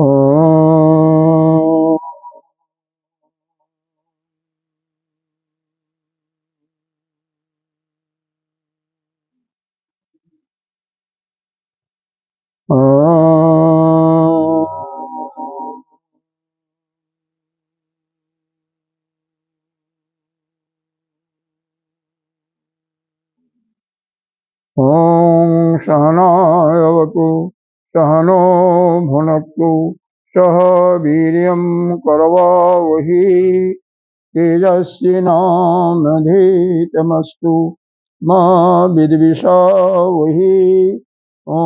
ॐ ॐ सहनावतु सहनो भुनक्तु सह वीर्यं करवावहि तेजस्विनामधीतमस्तु मा विद्विषावहि। ॐ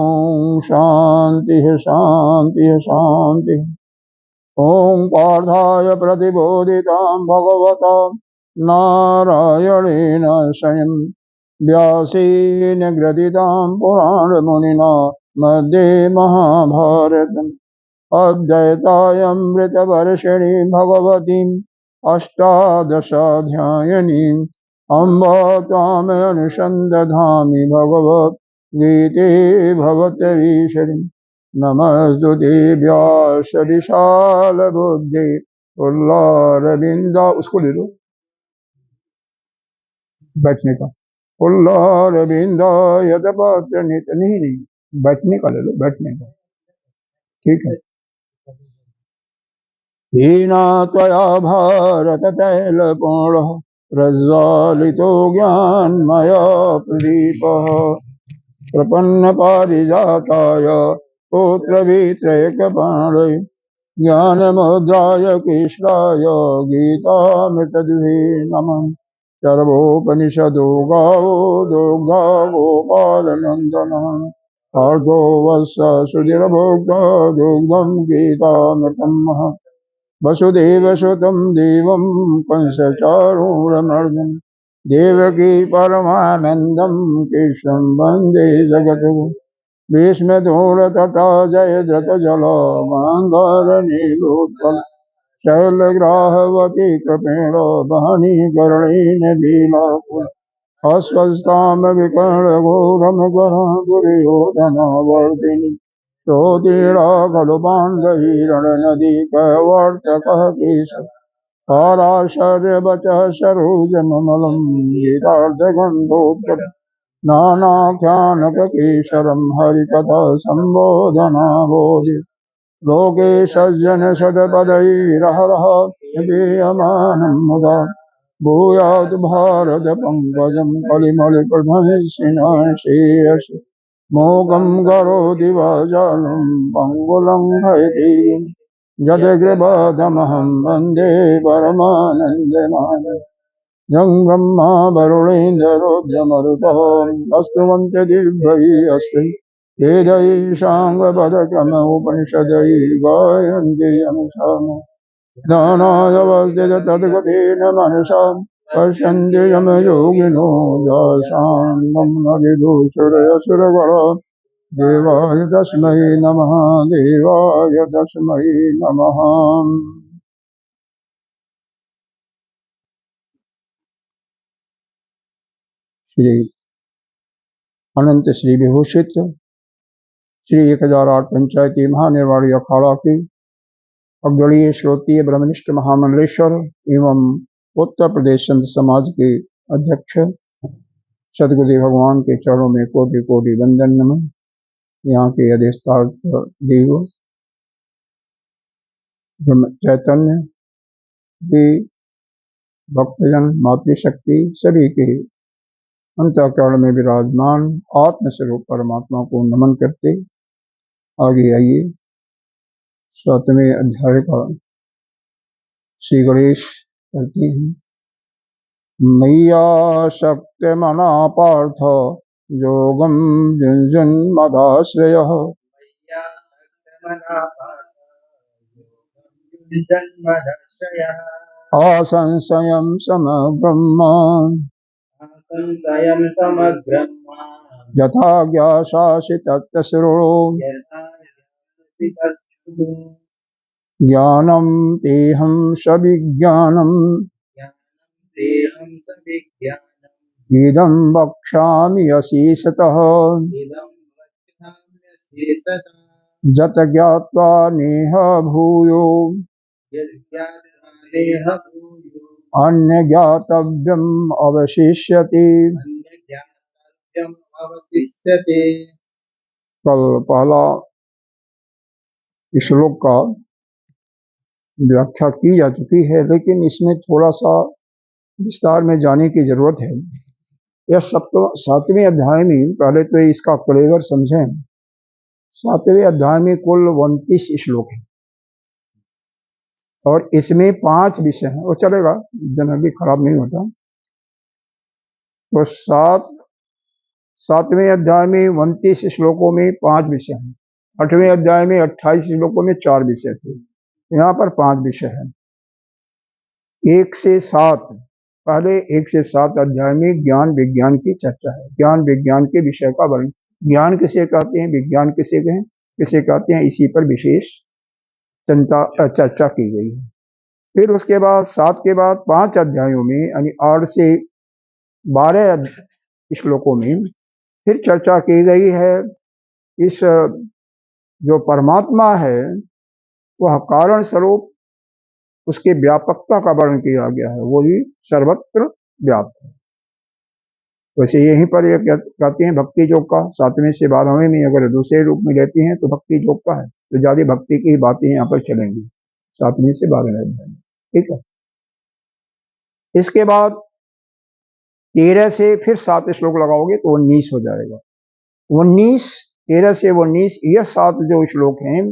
शान्तिः शान्तिः शान्तिः। ॐ पार्थाय प्रतिबोधितां भगवता नारायणेन स्वयं व्यासेन ग्रथितां पुराणमुनिना मध्ये महाभारतम् अद्वैतामृतवर्षिणीं भगवतीम् अष्टादशाध्यायिनीम् अम्ब त्वामनुसन्दधामि भगवद्गीते भवद्गीतेश्वरीम् नमस्तुते व्यासविशालबुद्धे उल्लारविन्द। उसको ले लो बैठने का। उल्लारविन्द यदपत्र नित नहीं नहीं, बैठने का ले लो, बैठने का। ठीक है। हीना त्वया भारततैलपूर्णः प्रज्वालितो ज्ञानमय प्रदीपः प्रपन्नपारिजाताय पुत्रवित्रैकपाणये ज्ञानमुद्राय कृष्णाय गीतामृतदुहे नमः। सर्वोपनिषदो गावो दुग्धा गोपालनन्दनः पार्थो वत्स सुधिरभोक्ता दुग्धं गीतामृतं महः। वसुदेवसुतं देवं कंसचारूरमर्दनं देवकी परमानन्दं कृष्णं वन्दे जगद्गुरुं। भीष्मदोरतटा जयद्रथजलमङ्गारनीलोत्पल शैलग्राहवती कृपेण वहनी कर्णेन लीलाकुल अस्वस्थां विकर्णघोरमकरं दुर्योधनवर्धिनी रोदीरा खलु पाण्डवीरणनदी कैवर्तकः केशव पाराशर्यवचः सरोजममलं गीतार्थगन्धोत्कटं नानाख्यानककेशरं हरिकथा सम्बोधनाबोधि लोके सज्जनशतपदैरहरः गीयमानं मुदा भूयात् भारतपङ्कजं कलिमलिप्रध्वंसिनाशेयसि मोघं करोति वाचालं पङ्गुलङ्घयति यद्कृपादमहं वन्दे परमानन्दमाधवं। यं ब्रह्मा वरुणेन्द्ररुद्रमरुतः स्तुवन्ति दिव्यैः अस्ति वेदैः साङ्गपदक्रमोपनिषदैः गायन्ति यं सामः ज्ञानाय तद्गतेन मनसा पश्यन्ति यं योगिनो दासानं न विदुषुरसुरगणा देवाय तस्मै नमः देवाय तस्मै नमः। श्री अनंत श्री विभूषित श्री 1008 पंचायती महानिर्वाणी अखाड़ा की अग्रणीय श्रोतीय ब्रह्मनिष्ठ महामंडलेश्वर एवं उत्तर प्रदेश संत समाज के अध्यक्ष सदगुरुदेव भगवान के चरणों में कोटि कोटि वंदन नमन। यहाँ के अधिष्ठाता देव ब्रह्म चैतन्य भी भक्तजन मातृशक्ति सभी के अंतःकरण में विराजमान आत्मस्वरूप परमात्मा को नमन करते आगे आइए 7वें अध्याय का श्री गणेश करते हैं। मय्यासक्तमना पार्थ योगं युञ्जन्मदाश्रयः असंशयं समग्रं यथा ज्ञासासि तत्र शृणु ज्ञानं तेहं सविज्ञानम् इदं वक्ष्यामि अशेषतः जत ज्ञात्वा नेह भूयो अन्य ज्ञातव्यम अवशिष्यति। कल पहला श्लोक का व्याख्या की जा चुकी है, लेकिन इसमें थोड़ा सा विस्तार में जाने की जरूरत है। यह 7वें अध्याय में पहले तो इसका फ्लेवर समझें। 7वें अध्याय में कुल 29 श्लोक है और इसमें 5 विषय हैं। वो चलेगा, जनरली खराब नहीं होता। तो 7वें अध्याय में 29 श्लोकों में 5 विषय हैं। 8वें अध्याय में 28 श्लोकों में 4 विषय थे, यहाँ पर 5 विषय हैं। 1 से 7, पहले 1 से 7 अध्याय में ज्ञान विज्ञान की चर्चा है। ज्ञान विज्ञान के विषय का वर्णन, ज्ञान किसे कहते हैं, विज्ञान किसे कहते हैं, इसी पर विशेष चर्चा की गई है। फिर उसके बाद 7 के बाद 5 अध्यायों में यानी 8 से 12 श्लोकों में फिर चर्चा की गई है। इस जो परमात्मा है वह कारण स्वरूप, उसके व्यापकता का वर्णन किया गया है, वही सर्वत्र व्याप्त है। वैसे यहीं पर ये कहते हैं भक्ति योग का 7वें से 12वें में अगर दूसरे रूप में लेते हैं तो भक्ति योग का है, तो ज्यादा भक्ति की बातें यहाँ पर चलेंगी 7वें से 12वें अध्याय में। ठीक है। इसके बाद 13 से फिर 7 श्लोक लगाओगे तो 19 हो जाएगा। 13 से 19 यह 7 जो श्लोक हैं,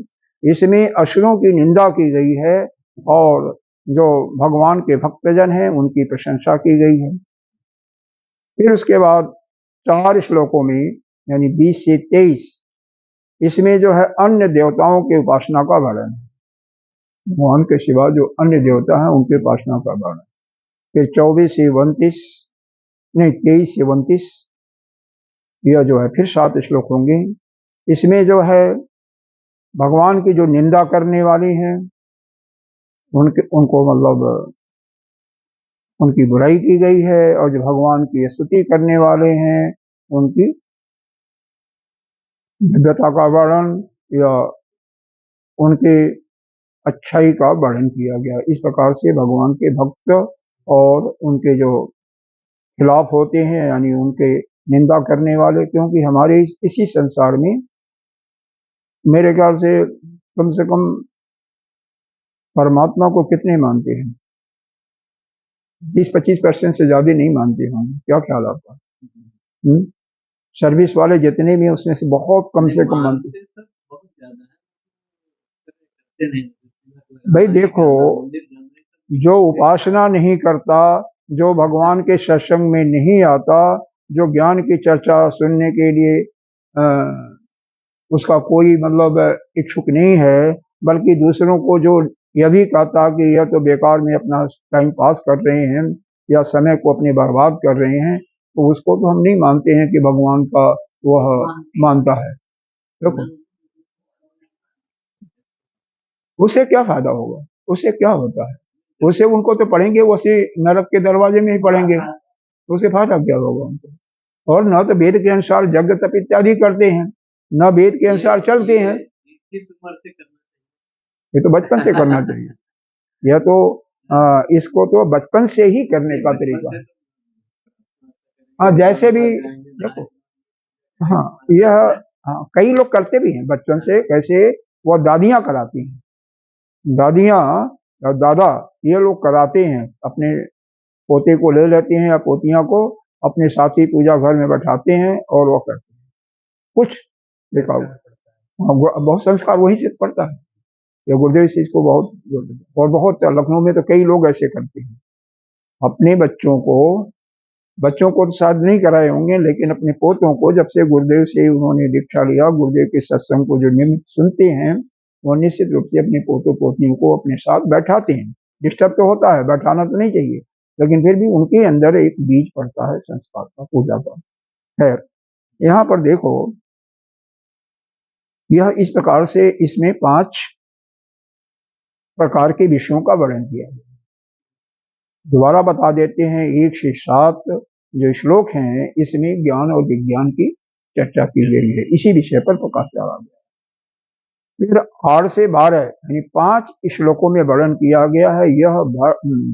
इसमें असुरों की निंदा की गई है और जो भगवान के भक्तजन हैं उनकी प्रशंसा की गई है। फिर उसके बाद 4 श्लोकों में यानी 20 से 23 इसमें जो है अन्य देवताओं के उपासना का वर्णन है। भगवान के सिवा जो अन्य देवता हैं उनके उपासना का वर्णन। फिर 23 से 29 यह जो है फिर 7 श्लोक होंगे। इसमें जो है भगवान की जो निंदा करने वाली हैं उनको मतलब उनकी बुराई की गई है, और जो भगवान की स्तुति करने वाले हैं उनकी दिव्यता का वर्णन या उनके अच्छाई का वर्णन किया गया। इस प्रकार से भगवान के भक्त और उनके जो खिलाफ होते हैं यानी उनके निंदा करने वाले, क्योंकि हमारे इसी संसार में मेरे ख्याल से कम परमात्मा को कितने मानते हैं, 20-25% से ज्यादा नहीं मानते होंगे। क्या ख्याल आपका? सर्विस वाले जितने भी हैं उसमें से बहुत कम से कम मानते हैं। भाई देखो, जो उपासना नहीं करता, जो भगवान के सत्संग में नहीं आता, जो ज्ञान की चर्चा सुनने के लिए उसका कोई मतलब इच्छुक नहीं है, बल्कि दूसरों को जो यह भी कहता कि यह तो बेकार में अपना टाइम पास कर रहे हैं या समय को अपने बर्बाद कर रहे हैं, तो उसको तो हम नहीं मानते हैं कि भगवान का वह मानता है। देखो उससे क्या फायदा होगा, उससे क्या होता है, उससे उनको तो पढ़ेंगे उसी नरक के दरवाजे में ही पढ़ेंगे, उससे फायदा क्या होगा उनको। और न तो वेद के अनुसार यज्ञ तप इत्यादि करते हैं, न वेद के अनुसार चलते हैं। ये तो बचपन से करना चाहिए, यह तो इसको तो बचपन से ही करने का तरीका है। हाँ जैसे भी देखो, हाँ यह कई लोग करते भी हैं बचपन से। कैसे? वो दादियां कराती हैं, दादियां और दादा ये लोग कराते हैं, अपने पोते को ले लेते हैं या पोतियां को अपने साथी पूजा घर में बैठाते हैं और वो करते हैं। कुछ देखा बहुत संस्कार वहीं से पड़ता है। ये गुरुदेव से इसको बहुत लखनऊ में तो कई लोग ऐसे करते हैं। अपने बच्चों को तो शायद नहीं कराए होंगे, लेकिन अपने पोतों को जब से गुरुदेव से उन्होंने दीक्षा लिया, गुरुदेव के सत्संग को जो नियमित सुनते हैं, वो निश्चित रूप से अपने पोतों पोतियों को अपने साथ बैठाते हैं। डिस्टर्ब तो होता है, बैठाना तो नहीं चाहिए, लेकिन फिर भी उनके अंदर एक बीज पड़ता है संस्कार का, पूजा का। खैर, यहाँ पर देखो यह इस प्रकार से इसमें 5 प्रकार के विषयों का वर्णन किया है। दोबारा बता देते हैं, 1 से 7 जो श्लोक हैं इसमें ज्ञान और विज्ञान की चर्चा की गई है, इसी विषय पर प्रकाश डाला गया। फिर 8 से 12 यानी 5 श्लोकों में वर्णन किया गया है। यह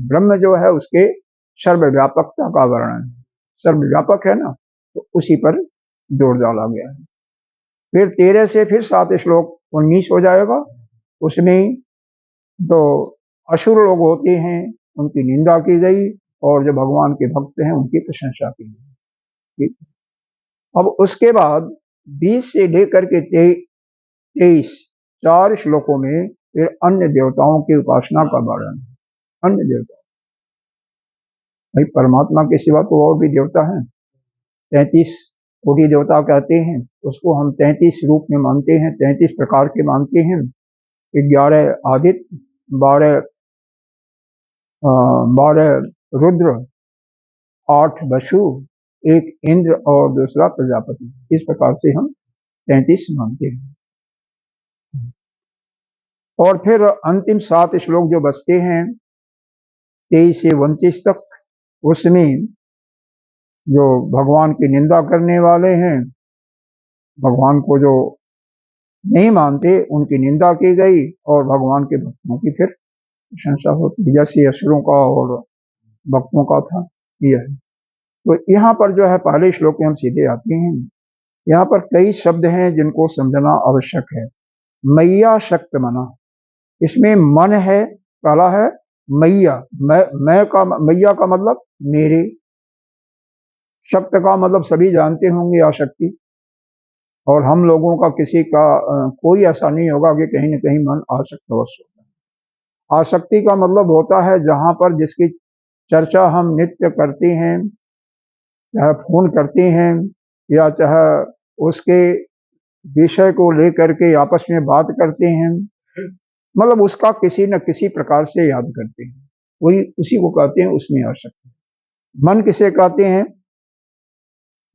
ब्रह्म जो है उसके सर्वव्यापकता का वर्णन है। सर्वव्यापक है ना, तो उसी पर जोर डाला गया है। फिर 13 से फिर 7 श्लोक 19 हो जाएगा। उसमें जो असुर लोग होते हैं उनकी निंदा की गई और जो भगवान के भक्त हैं उनकी प्रशंसा की गई। ठीक। अब उसके बाद 20 से लेकर के 23 4 श्लोकों में फिर अन्य देवताओं की उपासना का वर्णन है। अन्य देवता, भाई परमात्मा के सिवा तो और भी देवता हैं। 33 कोटि देवता कहते हैं, उसको हम 33 रूप में मानते हैं, 33 प्रकार के मानते हैं। 11 आदित्य, 12 रुद्र, 8 वसु, 1 इंद्र और दूसरा प्रजापति। इस प्रकार से हम 33 मानते हैं। और फिर अंतिम 7 श्लोक जो बचते हैं 23 से 29 तक, उसमें जो भगवान की निंदा करने वाले हैं, भगवान को जो नहीं मानते, उनकी निंदा की गई और भगवान के भक्तों की फिर प्रशंसा होती, जैसे असुरों का और भक्तों का था। यह है। तो यहाँ पर जो है पहले श्लोक में हम सीधे आते हैं। यहाँ पर कई शब्द हैं जिनको समझना आवश्यक है। मैया शक्त मना, इसमें मन है, पहला है मैया। मैया का मतलब मेरे, शक्त का मतलब सभी जानते होंगे आसक्ति। और हम लोगों का किसी का कोई ऐसा नहीं होगा कि कहीं न कहीं मन आसक्त अवश्य होता है। आसक्ति का मतलब होता है जहां पर जिसकी चर्चा हम नित्य करते हैं, चाहे फोन करते हैं या चाहे उसके विषय को लेकर के आपस में बात करते हैं, मतलब उसका किसी न किसी प्रकार से याद करते हैं, वही उसी को कहते हैं उसमें आसक्ति। मन किसे कहते हैं?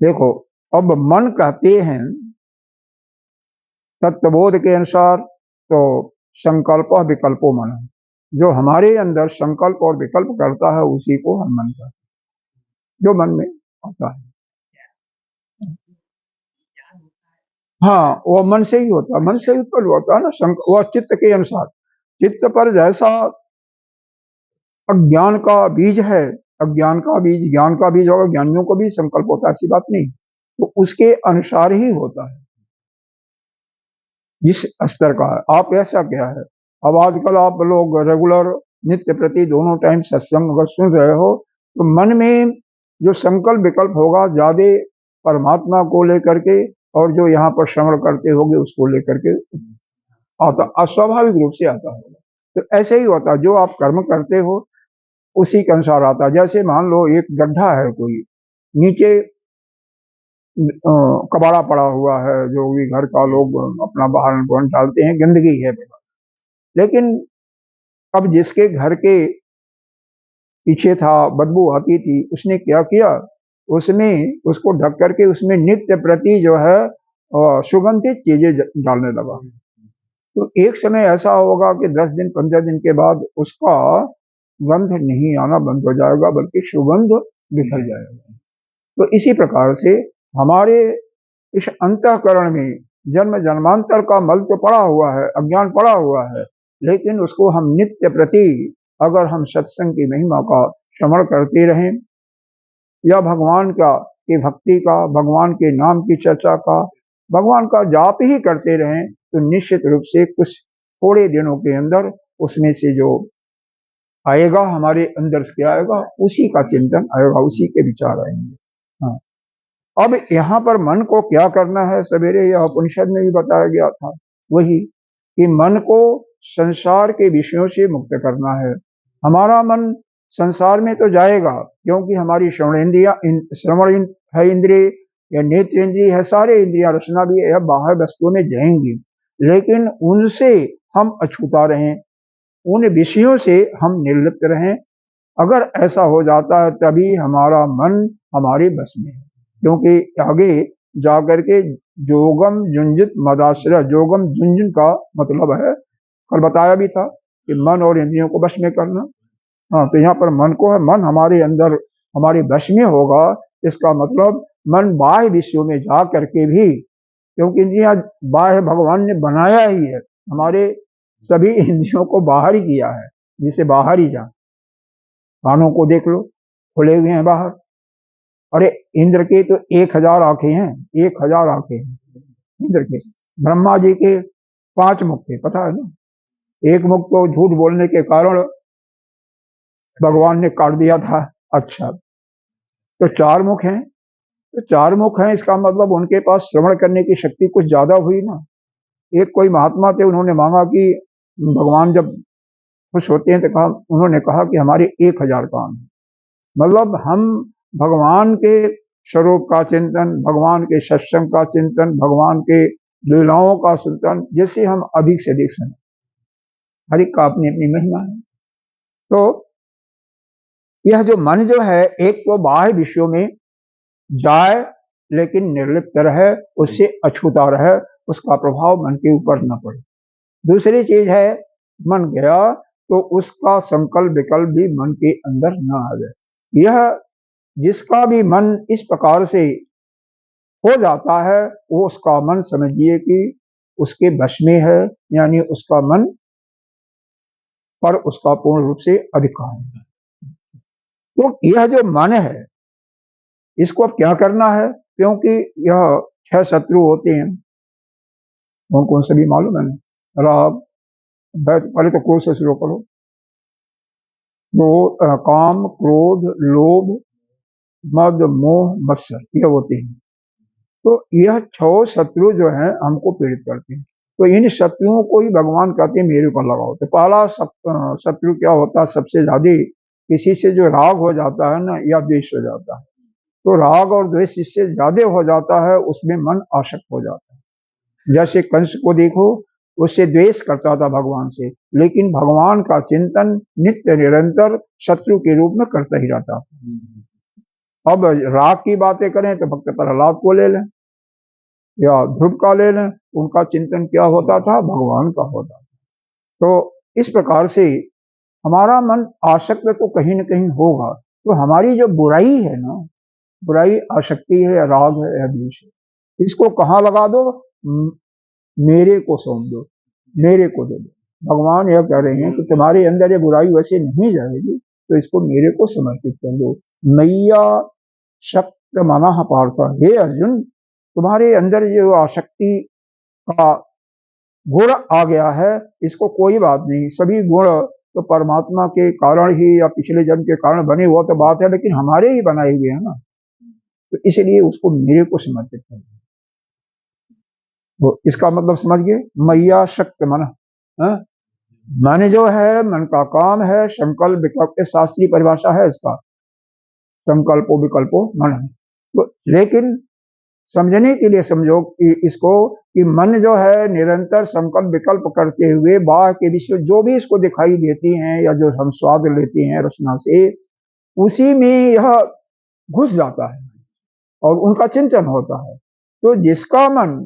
देखो, अब मन कहते हैं तत्वबोध के अनुसार तो संकल्प और विकल्पो मन, जो हमारे अंदर संकल्प और विकल्प करता है उसी को हम मन कहते हैं, जो मन में आता है। हाँ, वो मन से ही होता है, मन से उत्पन्न होता है ना। वह चित्त के अनुसार, चित्त पर जैसा अज्ञान का बीज है, अज्ञान का बीज ज्ञान का बीज होगा, ज्ञानियों को भी संकल्प होता है, ऐसी बात नहीं, तो उसके अनुसार ही होता है जिस स्तर का है। आप ऐसा क्या है, अब आजकल आप लोग रेगुलर नित्य प्रति दोनों टाइम सत्संग अगर सुन रहे हो तो मन में जो संकल्प विकल्प होगा ज्यादा परमात्मा को लेकर के, और जो यहाँ पर श्रवण करते होगे उसको लेकर के आता, अस्वाभाविक रूप से आता होगा। तो ऐसे ही होता, जो आप कर्म करते हो उसी के अनुसार आता। जैसे मान लो एक गड्ढा है, कोई नीचे कबाड़ा पड़ा हुआ है, जो भी घर का लोग अपना बाहर डालते हैं, गंदगी है, लेकिन अब जिसके घर के पीछे था, बदबू आती थी, उसने क्या किया, उसने उसको ढक करके उसमें नित्य प्रति जो है सुगंधित चीजें डालने लगा। तो एक समय ऐसा होगा कि 10 दिन 15 दिन के बाद उसका गंध नहीं आना बंद हो जाएगा, बल्कि सुगंध बिखर जाएगा। तो इसी प्रकार से हमारे इस अंतःकरण में जन्म जन्मांतर का मल तो पड़ा हुआ है, अज्ञान पड़ा हुआ है, लेकिन उसको हम नित्य प्रति अगर हम सत्संग की महिमा का श्रवण करते रहें या भगवान का की भक्ति का, भगवान के नाम की चर्चा का, भगवान का जाप ही करते रहें, तो निश्चित रूप से कुछ थोड़े दिनों के अंदर उसमें से जो आएगा, हमारे अंदर से आएगा, उसी का चिंतन आएगा, उसी के विचार आएंगे। हाँ, अब यहाँ पर मन को क्या करना है, सवेरे यह उपनिषद में भी बताया गया था, वही कि मन को संसार के विषयों से मुक्त करना है। हमारा मन संसार में तो जाएगा, क्योंकि हमारी श्रवण है इंद्रिय या नेत्र इंद्रिय है, सारे इंद्रिया रचना भी है, बाहर वस्तुओं में जाएंगी, लेकिन उनसे हम अछूता रहें, उन विषयों से हम निर्लिप्त रहें। अगर ऐसा हो जाता है तभी हमारा मन हमारे बस में है, क्योंकि आगे जाकर के जोगम जुंजित मदाश्रय, जोगम जुंजन का मतलब है, कल बताया भी था कि मन और इंद्रियों को वश में करना। हाँ, तो यहाँ पर मन को है, मन हमारे अंदर हमारे वश में होगा, इसका मतलब मन बाह्य विषयों में जा करके भी, क्योंकि इंद्रियां बाह्य भगवान ने बनाया ही है, हमारे सभी इंद्रियों को बाहर ही किया है, जिसे बाहर ही जा। कानों को देख लो, खुले हुए हैं बाहर। अरे इंद्र के तो 1000 आंखें हैं, 1000 आंखें हैं इंद्र के। ब्रह्मा जी के 5 मुख थे, पता है ना। एक मुख तो झूठ बोलने के कारण भगवान ने काट दिया था। अच्छा, तो 4 मुख हैं। तो 4 मुख हैं, इसका मतलब उनके पास श्रवण करने की शक्ति कुछ ज्यादा हुई ना। एक कोई महात्मा थे, उन्होंने मांगा कि भगवान जब खुश होते हैं तो कहा, उन्होंने कहा कि हमारे 1000 कान हैं। मतलब हम भगवान के स्वरूप का चिंतन, भगवान के सत्संग का चिंतन, भगवान के लीलाओं का चिंतन जैसे हम अधिक से अधिक सुने। हर एक का अपनी अपनी महिमा है। तो यह जो मन जो है, एक तो बाह्य विषयों में जाए लेकिन निर्लिप्त रहे, उससे अछूता रहे, उसका प्रभाव मन के ऊपर न पड़े। दूसरी चीज है, मन गया तो उसका संकल्प विकल्प भी मन के अंदर न आ जाए। यह जिसका भी मन इस प्रकार से हो जाता है, वो उसका मन समझिए कि उसके वश में है, यानी उसका मन पर उसका पूर्ण रूप से अधिकार है। तो यह जो मन है, इसको अब क्या करना है, क्योंकि यह 6 शत्रु होते हैं। कौन कौन से भी मालूम है ना। राग, पहले तो क्रोध से शुरू करो। काम, क्रोध, लोभ, मद, मोह, मत्सर, ये होते हैं। तो यह 6 शत्रु जो हैं हमको पीड़ित करते हैं। तो इन शत्रुओं को ही भगवान कहते हैं मेरे ऊपर लगाओ। तो पहला शत्रु क्या होता है, सबसे ज्यादा किसी से जो राग हो जाता है ना, या द्वेष हो जाता है। तो राग और द्वेष जिससे ज्यादा हो जाता है, उसमें मन आसक्त हो जाता है। जैसे कंस को देखो, उससे द्वेष करता था भगवान से, लेकिन भगवान का चिंतन नित्य निरंतर शत्रु के रूप में करता ही रहता था। अब राग की बातें करें तो भक्त प्रहलाद को ले लें या ध्रुव का ले लें, उनका चिंतन क्या होता था, भगवान का होता था। तो इस प्रकार से हमारा मन आसक्त तो कहीं न कहीं होगा। तो हमारी जो बुराई है ना, बुराई आसक्ति है या राग है या द्वेष है, इसको कहाँ लगा दो, मेरे को सौंप दो, मेरे को दे दो। भगवान यह कह रहे हैं कि तुम्हारे अंदर ये बुराई वैसे नहीं जाएगी, तो इसको मेरे को समर्पित कर दो। मैया शक्त मनः पार्थ, हे अर्जुन, तुम्हारे अंदर जो आसक्ति का गुण आ गया है, इसको कोई बात नहीं। सभी गुण तो परमात्मा के कारण ही या पिछले जन्म के कारण बने हुआ तो बात है, लेकिन हमारे ही बनाए हुए हैं ना। तो इसलिए उसको मेरे को समर्पित कर दो। तो इसका मतलब समझ गए, मैया शक्त मन। मन जो है, मन का काम है, संकल्प विकल्प, शास्त्रीय परिभाषा है इसका, संकल्पो विकल्पो मन है। तो लेकिन समझने के लिए समझो कि इसको, कि मन जो है निरंतर संकल्प विकल्प करते हुए बाह्य के विषय जो भी इसको दिखाई देती हैं या जो हम स्वाद लेते हैं रचना से, उसी में यह घुस जाता है और उनका चिंतन होता है। तो जिसका मन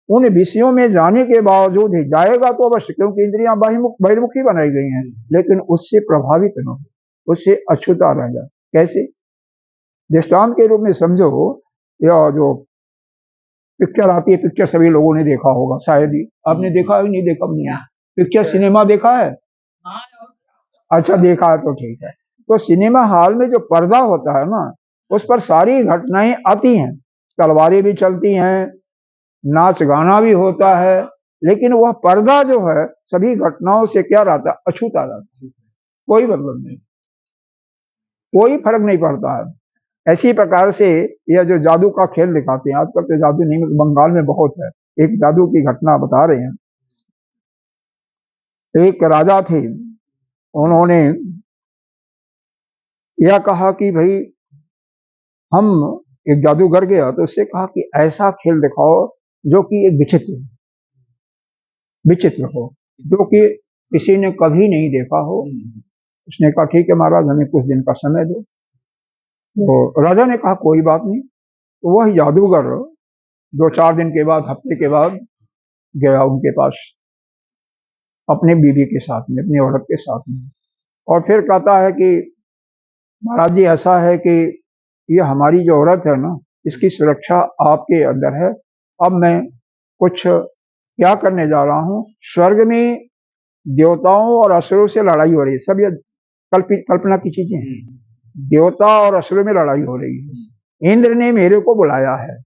उन विषयों में जाने के बावजूद ही जाएगा तो अवश्य, क्योंकि इंद्रियां बहिर्मुखी बनाई गई हैं, लेकिन उससे प्रभावित न हो, उससे अछूता रह जाए। कैसे, दृष्टांत के रूप में समझो, या जो पिक्चर आती है, पिक्चर सभी लोगों ने देखा होगा शायद ही। आपने देखा है, नहीं देखा नहीं है? पिक्चर सिनेमा देखा है? अच्छा देखा है तो ठीक है। तो सिनेमा हॉल में जो पर्दा होता है ना, उस पर सारी घटनाएं आती हैं, तलवारें भी चलती हैं, नाच गाना भी होता है, लेकिन वह पर्दा जो है सभी घटनाओं से क्या रहता है, अछूता रहता है। कोई मतलब नहीं, कोई फर्क नहीं पड़ता है। ऐसी प्रकार से यह जो जादू का खेल दिखाते हैं आजकल, तो जादू नहीं, बंगाल में बहुत है। एक जादू की घटना बता रहे हैं। एक राजा थे, उन्होंने यह कहा कि भाई हम, एक जादूगर गया तो उससे कहा कि ऐसा खेल दिखाओ जो कि एक विचित्र हो, जो कि किसी ने कभी नहीं देखा हो। उसने कहा ठीक है महाराज, हमें कुछ दिन का समय दो। तो राजा ने कहा कोई बात नहीं। तो वह जादूगर 2-4 दिन के बाद, हफ्ते के बाद गया उनके पास, अपने बीवी के साथ में, अपनी औरत के साथ में। और फिर कहता है कि महाराज जी ऐसा है कि ये हमारी जो औरत है ना, इसकी सुरक्षा आपके अंदर है। अब मैं कुछ क्या करने जा रहा हूं, स्वर्ग में देवताओं और असुरों से लड़ाई हो रही है। सब ये कल्पना की चीजें हैं। देवता और असुरों में लड़ाई हो रही है। इंद्र ने मेरे को बुलाया है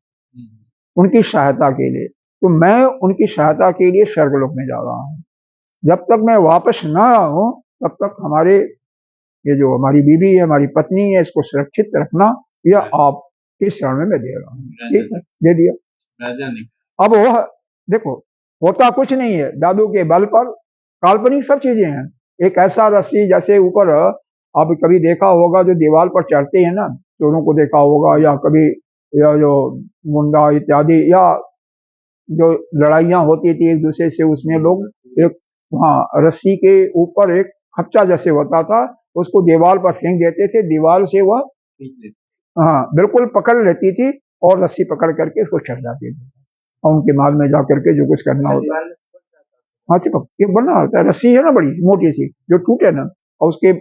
उनकी सहायता के लिए, तो मैं उनकी सहायता के लिए स्वर्गलोक में जा रहा हूँ। जब तक मैं वापस ना आऊं तब तक हमारे ये जो हमारी बीवी है, हमारी पत्नी है, इसको सुरक्षित रखना, यह आपके शरण में मैं दे रहा हूँ। ठीक है, दे दिया। अब वो देखो, होता कुछ नहीं है, जादू के बल पर काल्पनिक सब चीजें हैं। एक ऐसा रस्सी जैसे ऊपर, आप कभी देखा होगा जो दीवार पर चढ़ते हैं ना, चोरों को देखा होगा, या कभी या जो मुंडा इत्यादि, या जो लड़ाइयां होती थी एक दूसरे से, उसमें लोग एक, हाँ, रस्सी के ऊपर एक खच्चा जैसे होता था, उसको दीवार पर फेंक देते थे, दीवार से वह, हाँ, बिल्कुल पकड़ लेती थी और रस्सी पकड़ करके उसको चढ़ जाती थी, और उनके माल में जा करके जो कुछ करना होता है। हाँ, चिपक ये बना होता है, रस्सी है ना बड़ी मोटी सी, जो टूटे ना, और उसके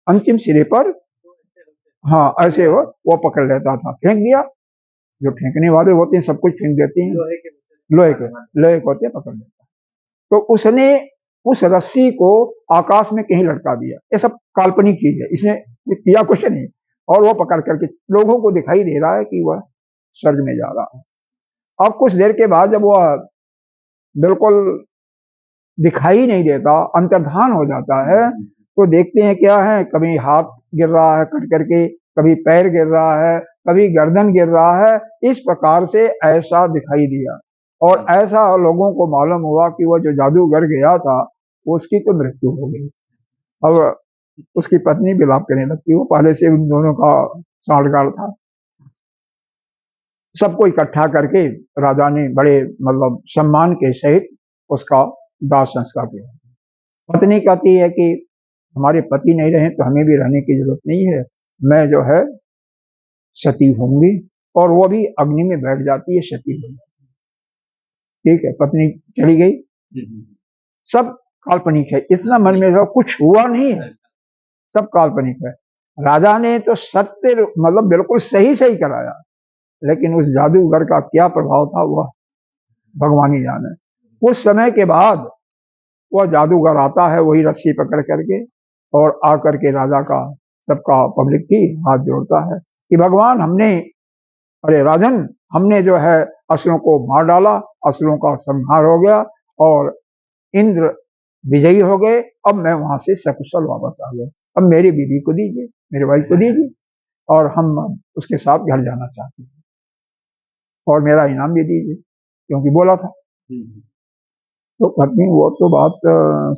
अंतिम सिरे पर, हाँ, ऐसे वो पकड़ लेता था, फेंक दिया। जो फेंकने वाले होते हैं सब कुछ फेंक देते हैं, लोहे के होते हैं, पकड़ लेता। तो उसने उस रस्सी को आकाश में कहीं लटका दिया। ये सब काल्पनिक चीज है, इसने किया कुछ नहीं, और वो पकड़ करके लोगों को दिखाई दे रहा है कि वह स्वर्ग में जा रहा है। अब कुछ देर के बाद जब वह बिल्कुल दिखाई नहीं देता, अंतर्धान हो जाता है, तो देखते हैं क्या है, कभी हाथ गिर रहा है कट करके, कभी पैर गिर रहा है, कभी गर्दन गिर रहा है, इस प्रकार से ऐसा दिखाई दिया। और ऐसा लोगों को मालूम हुआ कि वह जो जादूगर गया था उसकी तो मृत्यु हो गई। अब उसकी पत्नी विलाप करने लगती, वो पहले से उन दोनों का साठगांठ था। सबको इकट्ठा करके राजा ने बड़े मतलब सम्मान के सहित उसका दाह संस्कार किया। पत्नी कहती है कि हमारे पति नहीं रहे तो हमें भी रहने की जरूरत नहीं है, मैं जो है सती होंगी, और वो भी अग्नि में बैठ जाती है, सती हो जाती है। ठीक है, पत्नी चली गई। सब काल्पनिक है, इतना मन में जो कुछ हुआ नहीं है, सब काल्पनिक है। राजा ने तो सत्य मतलब बिल्कुल सही सही कराया, लेकिन उस जादूगर का क्या प्रभाव था वह भगवान ही जाने। कुछ समय के बाद वह जादूगर आता है, वही रस्सी पकड़ करके, और आकर के राजा का, सबका पब्लिक की हाथ जोड़ता है कि भगवान हमने, अरे राजन, हमने जो है असुरों को मार डाला, असुरों का संहार हो गया, और इंद्र विजयी हो गए। अब मैं वहां से सकुशल वापस आ गया, अब मेरी बीवी को दीजिए, मेरे वाइफ को दीजिए, और हम उसके साथ घर जाना चाहते हैं, और मेरा इनाम भी दीजिए, क्योंकि बोला था। तो कहते हैं वो तो बात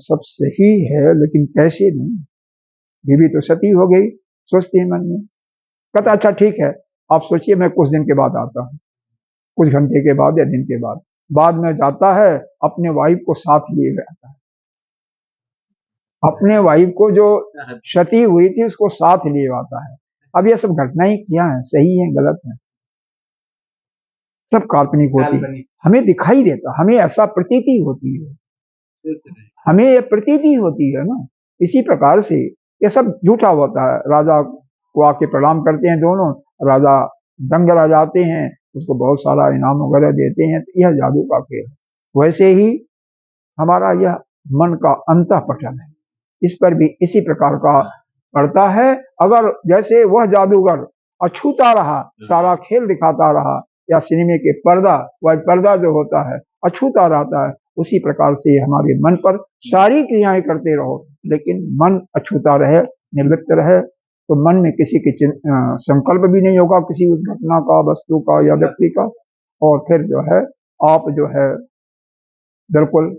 सब सही है, लेकिन कैसे नहीं, बीवी तो सती हो गई। सोचती है मन में, कहता अच्छा ठीक है, आप सोचिए, मैं कुछ दिन के बाद आता हूँ, कुछ घंटे के बाद या दिन के बाद में जाता है, अपने वाइफ को साथ लिए आता है। अपने वाइफ को जो क्षति हुई थी उसको साथ लिए आता है। अब ये सब घटनाएं क्या है, सही है गलत है, सब काल्पनिक होती है, हमें दिखाई देता, हमें ऐसा प्रतीति होती है, हमें ये प्रतीति होती है ना। इसी प्रकार से ये सब झूठा होता है। राजा को आके प्रणाम करते हैं दोनों, राजा दंग रह जाते हैं, उसको बहुत सारा इनाम वगैरह देते हैं, तो यह जादू का खेल। वैसे ही हमारा यह मन का अंतःपठन है, इस पर भी इसी प्रकार का पड़ता है। अगर जैसे वह जादूगर अछूता रहा, सारा खेल दिखाता रहा, या सिनेमा के पर्दा, वह पर्दा जो होता है अछूता रहता है, उसी प्रकार से हमारे मन पर सारी क्रियाएं करते रहो, लेकिन मन अछूता रहे, निर्लिप्त रहे, तो मन में किसी के संकल्प भी नहीं होगा किसी उस घटना का, वस्तु का या व्यक्ति का, और फिर जो है आप जो है बिल्कुल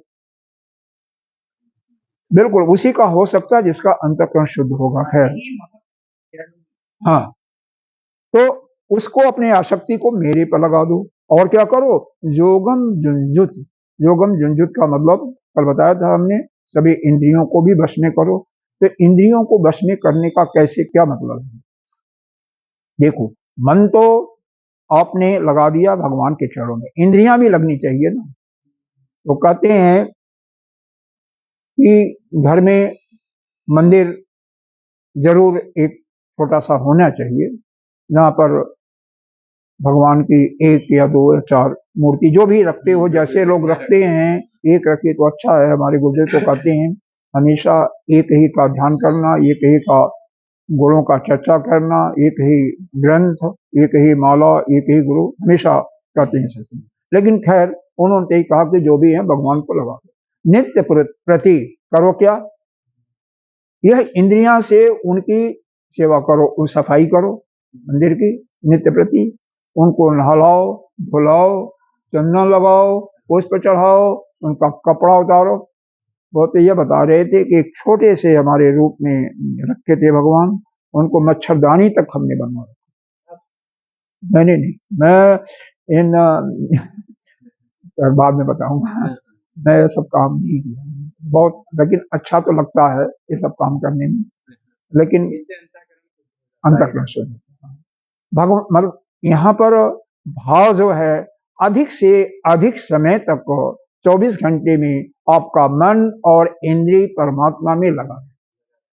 बिल्कुल उसी का हो सकता है जिसका अंतःकरण शुद्ध होगा। खैर, हाँ, तो उसको अपने आसक्ति को मेरे पर लगा दो, और क्या करो, योगम जुंजुत। योगम जुंजुत का मतलब कल बताया था हमने, सभी इंद्रियों को भी वश में करो। तो इंद्रियों को वश में करने का कैसे, क्या मतलब है, देखो, मन तो आपने लगा दिया भगवान के चरणों में, इंद्रियां भी लगनी चाहिए ना। तो कहते हैं कि घर में मंदिर जरूर एक छोटा सा होना चाहिए, जहां पर भगवान की एक या दो या चार मूर्ति जो भी रखते हो, जैसे लोग रखते हैं, एक रखे तो अच्छा है। हमारे गुरुदेव तो कहते हैं हमेशा एक ही का ध्यान करना, एक ही का गुरुओं का चर्चा करना, एक ही ग्रंथ, एक ही माला, एक ही गुरु, हमेशा कहते हैं सच। लेकिन खैर उन्होंने तो कहा कि जो भी है भगवान को लगा दो। नित्य प्रति करो क्या, यह इंद्रियां से उनकी सेवा करो, उन सफाई करो मंदिर की नित्य प्रति, उनको नहलाओ धुलाओ, चंदन लगाओ, पुष्प चढ़ाओ, उनका कपड़ा उतारो। वो तो ये बता रहे थे कि एक छोटे से हमारे रूप में रखे थे भगवान, उनको मच्छरदानी तक हमने बनवा रखा। मैंने नहीं, मैं इन बाद में बताऊंगा, मैं ये सब काम नहीं किया बहुत, लेकिन अच्छा तो लगता है ये सब काम करने में, लेकिन अंतःकरण शुद्ध भगवान मतलब यहाँ पर भाव जो है अधिक से अधिक समय तक 24 घंटे में आपका मन और इंद्रिय परमात्मा में लगा है।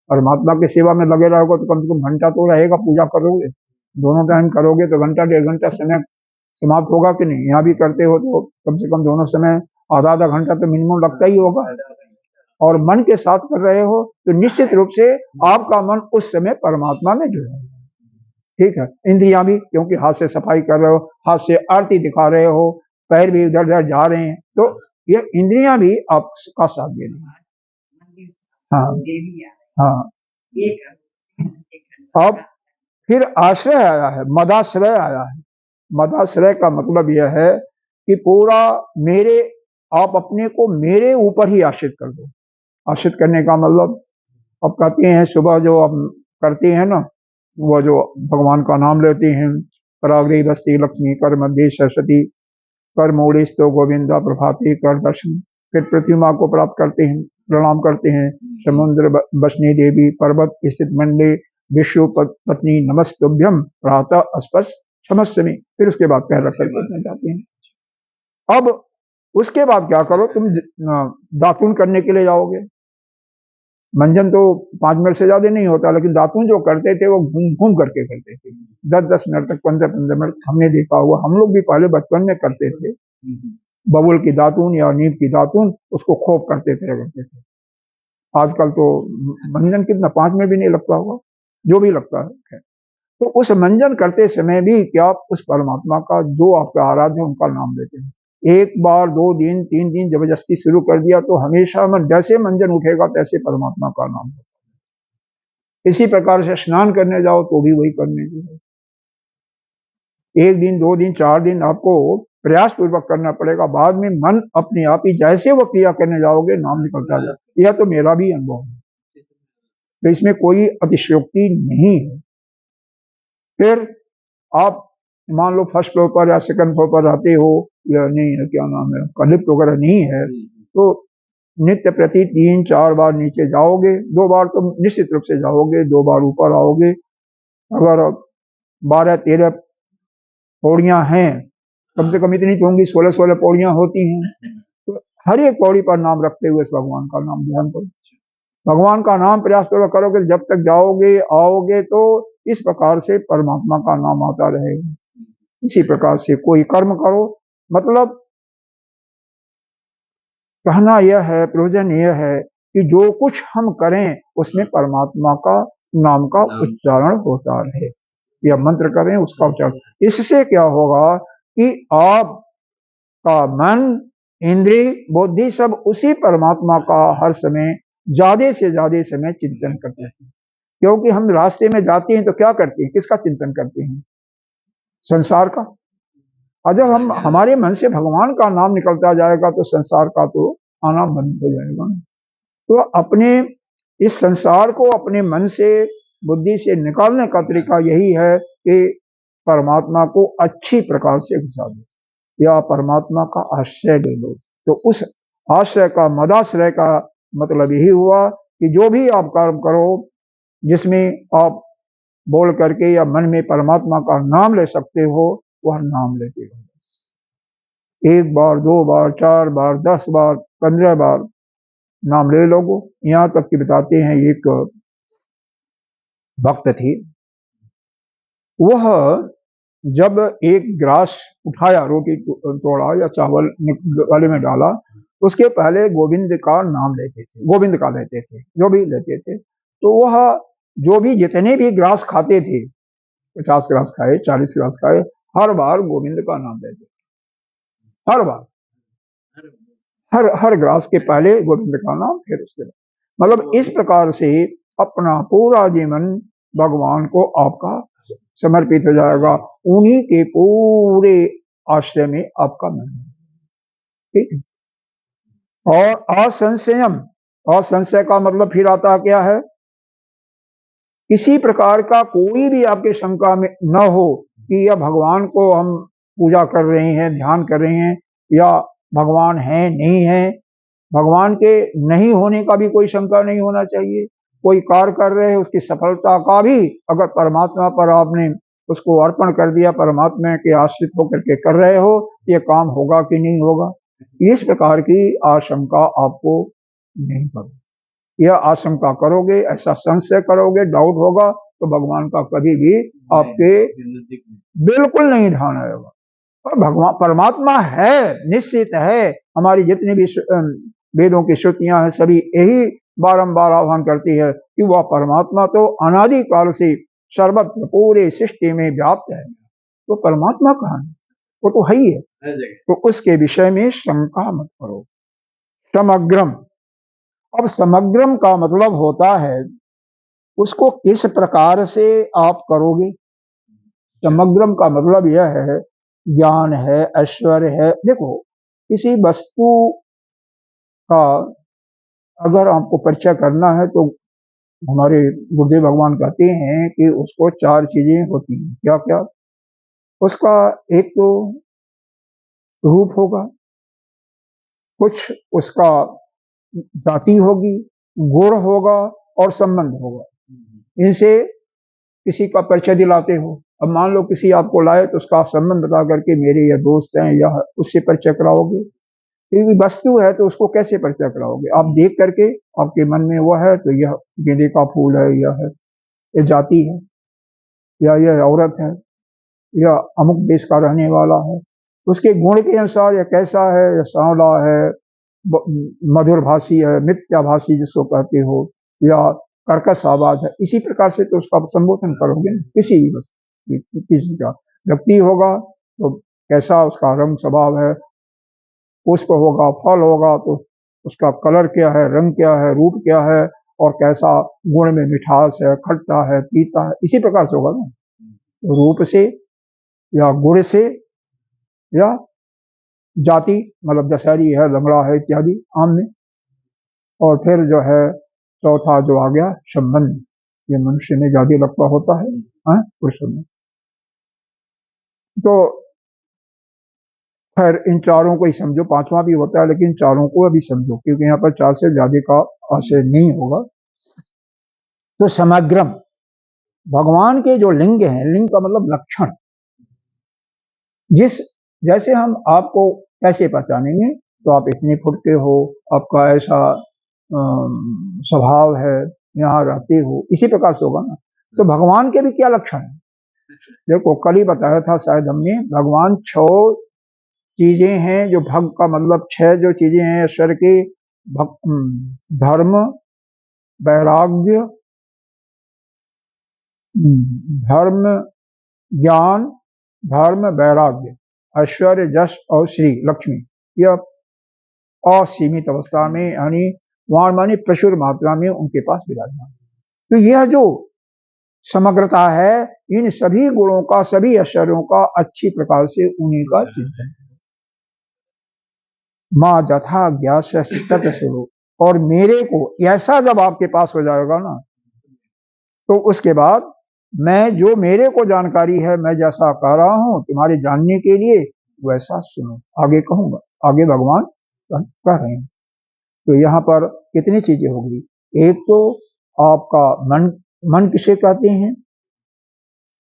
परमात्मा की सेवा में लगे रहोगे तो कम से कम घंटा तो रहेगा, पूजा करोगे, दोनों टाइम करोगे तो घंटा डेढ़ घंटा समय समाप्त होगा कि नहीं। यहाँ भी करते हो तो कम से कम दोनों समय आधा आधा घंटा तो मिनिमम लगता ही होगा। और मन के साथ कर रहे हो तो निश्चित रूप से आपका मन उस समय परमात्मा में जुड़ा है। ठीक है, इंद्रियां भी, क्योंकि हाथ से सफाई कर रहे हो, हाथ से आरती दिखा रहे हो, पैर भी इधर उधर जा रहे हैं, तो ये इंद्रियां भी आपका साथ दे रही हैं। हाँ हाँ। अब फिर आश्रय आया है, मदाश्रय आया है। मदाश्रय का मतलब यह है कि पूरा मेरे, आप अपने को मेरे ऊपर ही आश्रित कर दो। आश्रित करने का मतलब, अब कहते हैं सुबह जो हम करते हैं ना, वो जो भगवान का नाम लेते हैं, पराग्रही बस्ती लक्ष्मी, कर मध्य सरस्वती, कर मोड़े स्तो गोविंदा प्रभाते कर दर्शन, फिर पृथ्वी माँ को प्राप्त करते हैं, प्रणाम करते हैं, समुद्र बसनी देवी, पर्वत स्थित मंडे, विश्व पत्नी नमस्तुभ्यम, प्रातः स्पर्श क्षमस्यमि, फिर उसके बाद पैर रख करके जाते हैं। अब उसके बाद क्या करो, तुम दातुन करने के लिए जाओगे। मंजन तो 5 मिनट से ज्यादा नहीं होता, लेकिन दातुन जो करते थे वो घूम घूम करके करते थे, 10-10 मिनट तक, 15-15 मिनट हमने देखा हुआ। हम लोग भी पहले बचपन में करते थे, बबुल की दातुन या नीम की दातुन, उसको खोप करते थे, रगड़ते थे। आजकल तो मंजन कितना 5 मिनट भी नहीं लगता होगा, जो भी लगता है। तो उस मंजन करते समय भी क्या आप उस परमात्मा का, जो आपका आराध्य है, उनका नाम लेते हैं। एक बार 2 दिन 3 दिन जबरदस्ती शुरू कर दिया तो हमेशा मन जैसे मंजन उठेगा तैसे परमात्मा का नाम होगा। इसी प्रकार से स्नान करने जाओ तो भी वही करने जाओ। 1 दिन 2 दिन 4 दिन आपको प्रयास पूर्वक करना पड़ेगा, बाद में मन अपने आप ही जैसे वो क्रिया करने जाओगे नाम निकलता जाए। यह तो मेरा भी अनुभव है, तो इसमें कोई अतिशयोक्ति नहीं है। फिर आप मान लो फर्स्ट फ्लोर पर या सेकंड फ्लोर पर रहते हो, या नहीं है क्या नाम है, लिफ्ट वगैरह नहीं है, तो नित्य प्रति 3-4 बार नीचे जाओगे, 2 बार तो निश्चित रूप से जाओगे, 2 बार ऊपर आओगे। अगर 12-13 पौड़ियां हैं, कम से कम इतनी तो होंगी, 16-16 पौड़ियां होती हैं, तो हर एक पौड़ी पर नाम रखते हुए भगवान का नाम ध्यान करो। भगवान का नाम प्रयास करोगे, जब तक जाओगे आओगे तो इस प्रकार से परमात्मा का नाम आता रहेगा। इसी प्रकार से कोई कर्म करो, मतलब कहना यह है, प्रयोजन यह है कि जो कुछ हम करें उसमें परमात्मा का नाम का उच्चारण होता रहे, या मंत्र करें उसका उच्चारण। इससे क्या होगा कि आपका मन, इंद्रिय, बुद्धि सब उसी परमात्मा का हर समय ज्यादा से ज्यादा समय चिंतन करते हैं। क्योंकि हम रास्ते में जाते हैं तो क्या करते हैं, किसका चिंतन करते हैं, संसार का। और जब हम हमारे मन से भगवान का नाम निकलता जाएगा तो संसार का तो आना बंद हो जाएगा। तो अपने इस संसार को अपने मन से, बुद्धि से निकालने का तरीका यही है कि परमात्मा को अच्छी प्रकार से घुसा दो, या परमात्मा का आश्रय ले लो। तो उस आश्रय का, मदाश्रय का मतलब यही हुआ कि जो भी आप कर्म करो जिसमें आप बोल करके या मन में परमात्मा का नाम ले सकते हो, वह नाम लेते रहो। 1 बार 2 बार 4 बार 10 बार 15 बार नाम ले लोगो। यहाँ तक कि बताते हैं एक भक्त थी, वह जब एक ग्रास उठाया, रोटी तोड़ा या चावल गले में डाला, उसके पहले गोविंद का नाम लेते थे, गोविंद का लेते थे, जो भी लेते थे। तो वह जो भी जितने भी ग्रास खाते थे, 50 ग्रास खाए, 40 ग्रास खाए, हर बार गोविंद का नाम लेते, हर बार, हर ग्रास के पहले गोविंद का नाम, फिर उसके बाद, मतलब इस प्रकार से अपना पूरा जीवन भगवान को आपका समर्पित हो जाएगा, उन्हीं के पूरे आश्रय में आपका मन है। ठीक है। और असंशयम, असंशय का मतलब फिर आता क्या है, किसी प्रकार का कोई भी आपके शंका में न हो कि यह भगवान को हम पूजा कर रहे हैं, ध्यान कर रहे हैं, या भगवान है नहीं है। भगवान के नहीं होने का भी कोई शंका नहीं होना चाहिए। कोई कार्य कर रहे हैं, उसकी सफलता का भी अगर परमात्मा पर आपने उसको अर्पण कर दिया, परमात्मा के आश्रित होकर के कर रहे हो, ये काम होगा कि नहीं होगा, इस प्रकार की आशंका आपको नहीं करो। यह आशंका करोगे, ऐसा संशय करोगे, डाउट होगा, तो भगवान का कभी भी आपके बिल्कुल नहीं ध्यान आएगा। और भगवान परमात्मा है, निश्चित है। हमारी जितनी भी वेदों की श्रुतियां हैं, सभी यही बारंबार आह्वान करती है कि वह परमात्मा तो अनादि काल से सर्वत्र पूरे सृष्टि में व्याप्त है। तो परमात्मा कहाँ है, वो तो है ही है। तो उसके विषय में शंका मत करो। समग्रम, अब समग्रम का मतलब होता है उसको किस प्रकार से आप करोगे। समग्रम का मतलब यह है, ज्ञान है, ऐश्वर्य है। देखो, किसी वस्तु का अगर आपको परिचय करना है तो हमारे गुरुदेव भगवान कहते हैं कि उसको 4 चीजें होती हैं। क्या क्या? उसका एक तो रूप होगा, कुछ उसका जाति होगी, गुण होगा और संबंध होगा। इनसे किसी का परिचय दिलाते हो। अब मान लो किसी आपको लाए तो उसका संबंध बता करके मेरे या दोस्त हैं या उससे परिचय कराओगे। क्योंकि वस्तु है तो उसको कैसे परिचय कराओगे? आप देख करके आपके मन में वह है तो यह गेंदे का फूल है, यह है, यह जाति है, या यह औरत है, या अमुक देश का रहने वाला है। उसके गुण के अनुसार यह कैसा है, यह सांवला है, मधुर भाषी है, मिथ्याभाषी जिसको कहते हो, या कर्कश आवाज है। इसी प्रकार से तो उसका संबोधन करोगे किसी भी वस्तु, किसी का व्यक्ति होगा तो कैसा उसका रंग स्वभाव है, पुष्प होगा, फल होगा तो उसका कलर क्या है, रंग क्या है, रूप क्या है, और कैसा गुण में मिठास है, खट्टा है, तीता है, इसी प्रकार से होगा ना। तो रूप से या गुण से या जाति, मतलब दशहरी है, लंगड़ा है इत्यादि आम में। और फिर जो है चौथा जो आ गया संबंध, ये मनुष्य में ज्यादा लगता होता है पुरुषों में। तो खैर इन चारों को ही समझो, 5वां भी होता है लेकिन चारों को अभी समझो क्योंकि यहाँ पर 4 से ज्यादा का आशय नहीं होगा। तो समग्रम, भगवान के जो लिंग हैं, लिंग का मतलब लक्षण, जिस जैसे हम आपको कैसे पहचानेंगे, तो आप इतने फुट के हो, आपका ऐसा स्वभाव है, यहाँ रहते हो, इसी प्रकार से होगा ना। तो भगवान के भी क्या लक्षण है? देखो कल ही बताया था शायद हमने, भगवान 6 चीजें हैं जो भग का मतलब 6 जो चीजें हैं ईश्वर के, धर्म, वैराग्य, धर्म, ज्ञान, धर्म, वैराग्य, ऐश्वर्य, जश और श्री लक्ष्मी, यह असीमित अवस्था में यानी वहां मानी प्रचुर मात्रा में उनके पास विराजमान। तो यह जो समग्रता है, इन सभी गुणों का, सभी ऐश्वर्यों का अच्छी प्रकार से उन्हीं का चिंतन है। माँ जथा ज्ञास शुरू, और मेरे को ऐसा जब आपके पास हो जाएगा ना, तो उसके बाद मैं जो मेरे को जानकारी है, मैं जैसा कह रहा हूं तुम्हारे जानने के लिए, वैसा सुनो। आगे कहूंगा, आगे भगवान कह रहे हैं। तो यहाँ पर कितनी चीजें होगी। एक तो आपका मन, मन किसे कहते हैं,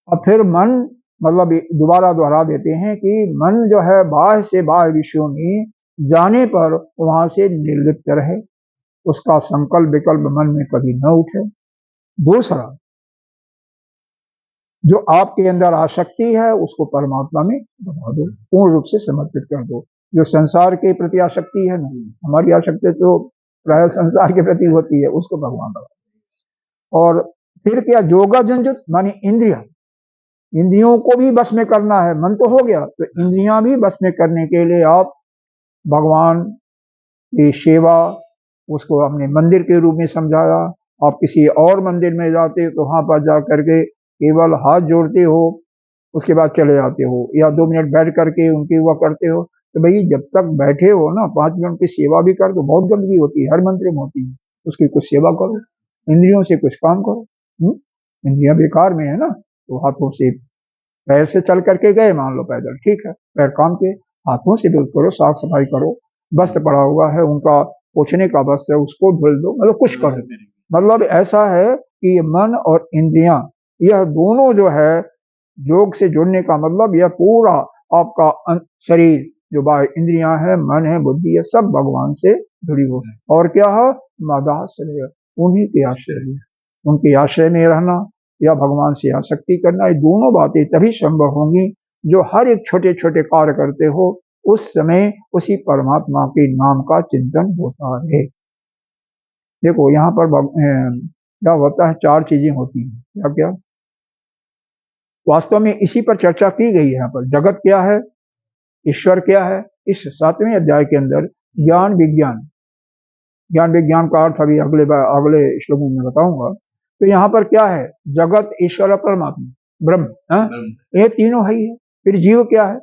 और फिर मन मतलब दोबारा दोहरा देते हैं कि मन जो है बाह्य से बाह्य विषयों में जाने पर वहां से निर्लिप्त रहे, उसका संकल्प विकल्प मन में कभी न उठे। दूसरा, जो आपके अंदर आसक्ति है उसको परमात्मा में दबा दो, पूर्ण रूप से समर्पित कर दो। जो संसार के प्रति आसक्ति है नहीं, हमारी आसक्ति तो प्राय संसार के प्रति होती है, उसको भगवान दबा दो। और फिर क्या, योगा जुंजुत मानी इंद्रिया, इंद्रियों को भी बस में करना है। मन तो हो गया, तो इंद्रियां भी बस में करने के लिए आप भगवान की सेवा, उसको हमने मंदिर के रूप में समझाया। आप किसी और मंदिर में जाते हो तो वहां पर जा करके केवल हाथ जोड़ते हो, उसके बाद चले जाते हो, या 2 मिनट बैठ करके उनकी हुआ करते हो। तो भाई जब तक बैठे हो ना, 5 मिनट की सेवा भी कर दो। बहुत गंदगी होती है, हर मंदिर में होती है, उसकी कुछ सेवा करो, इंद्रियों से कुछ काम करो। इंद्रियां बेकार में है ना, तो हाथों से, पैर से चल करके गए मान लो पैदल, ठीक है, पैर काम के, हाथों से बिल्कुल करो, साफ सफाई करो। वस्त्र पड़ा हुआ है उनका, पोछने का वस्त्र है, उसको धुल दो, मतलब कुछ करो। मतलब ऐसा है कि ये मन और इंद्रियां, यह दोनों जो है, योग से जुड़ने का मतलब यह पूरा आपका शरीर, जो बाहर इंद्रियां है, मन है, बुद्धि है, सब भगवान से जुड़ी हो। और क्या है, मदाश्रय, उन्हीं के आश्रय, उनके आश्रय में रहना या भगवान से आसक्ति करना, ये दोनों बातें तभी संभव होंगी जो हर एक छोटे छोटे कार्य करते हो उस समय उसी परमात्मा के नाम का चिंतन होता है। देखो यहाँ पर क्या होता है, 4 चीजें होती हैं। क्या क्या, वास्तव में इसी पर चर्चा की गई है। यहाँ पर जगत क्या है, ईश्वर क्या है, इस 7वें अध्याय के अंदर ज्ञान विज्ञान, ज्ञान विज्ञान का अर्थ अभी अगले श्लोकों में बताऊंगा। तो यहाँ पर क्या है, जगत, ईश्वर और परमात्मा, ब्रह्म, ये तीनों है ही है। फिर जीव क्या है,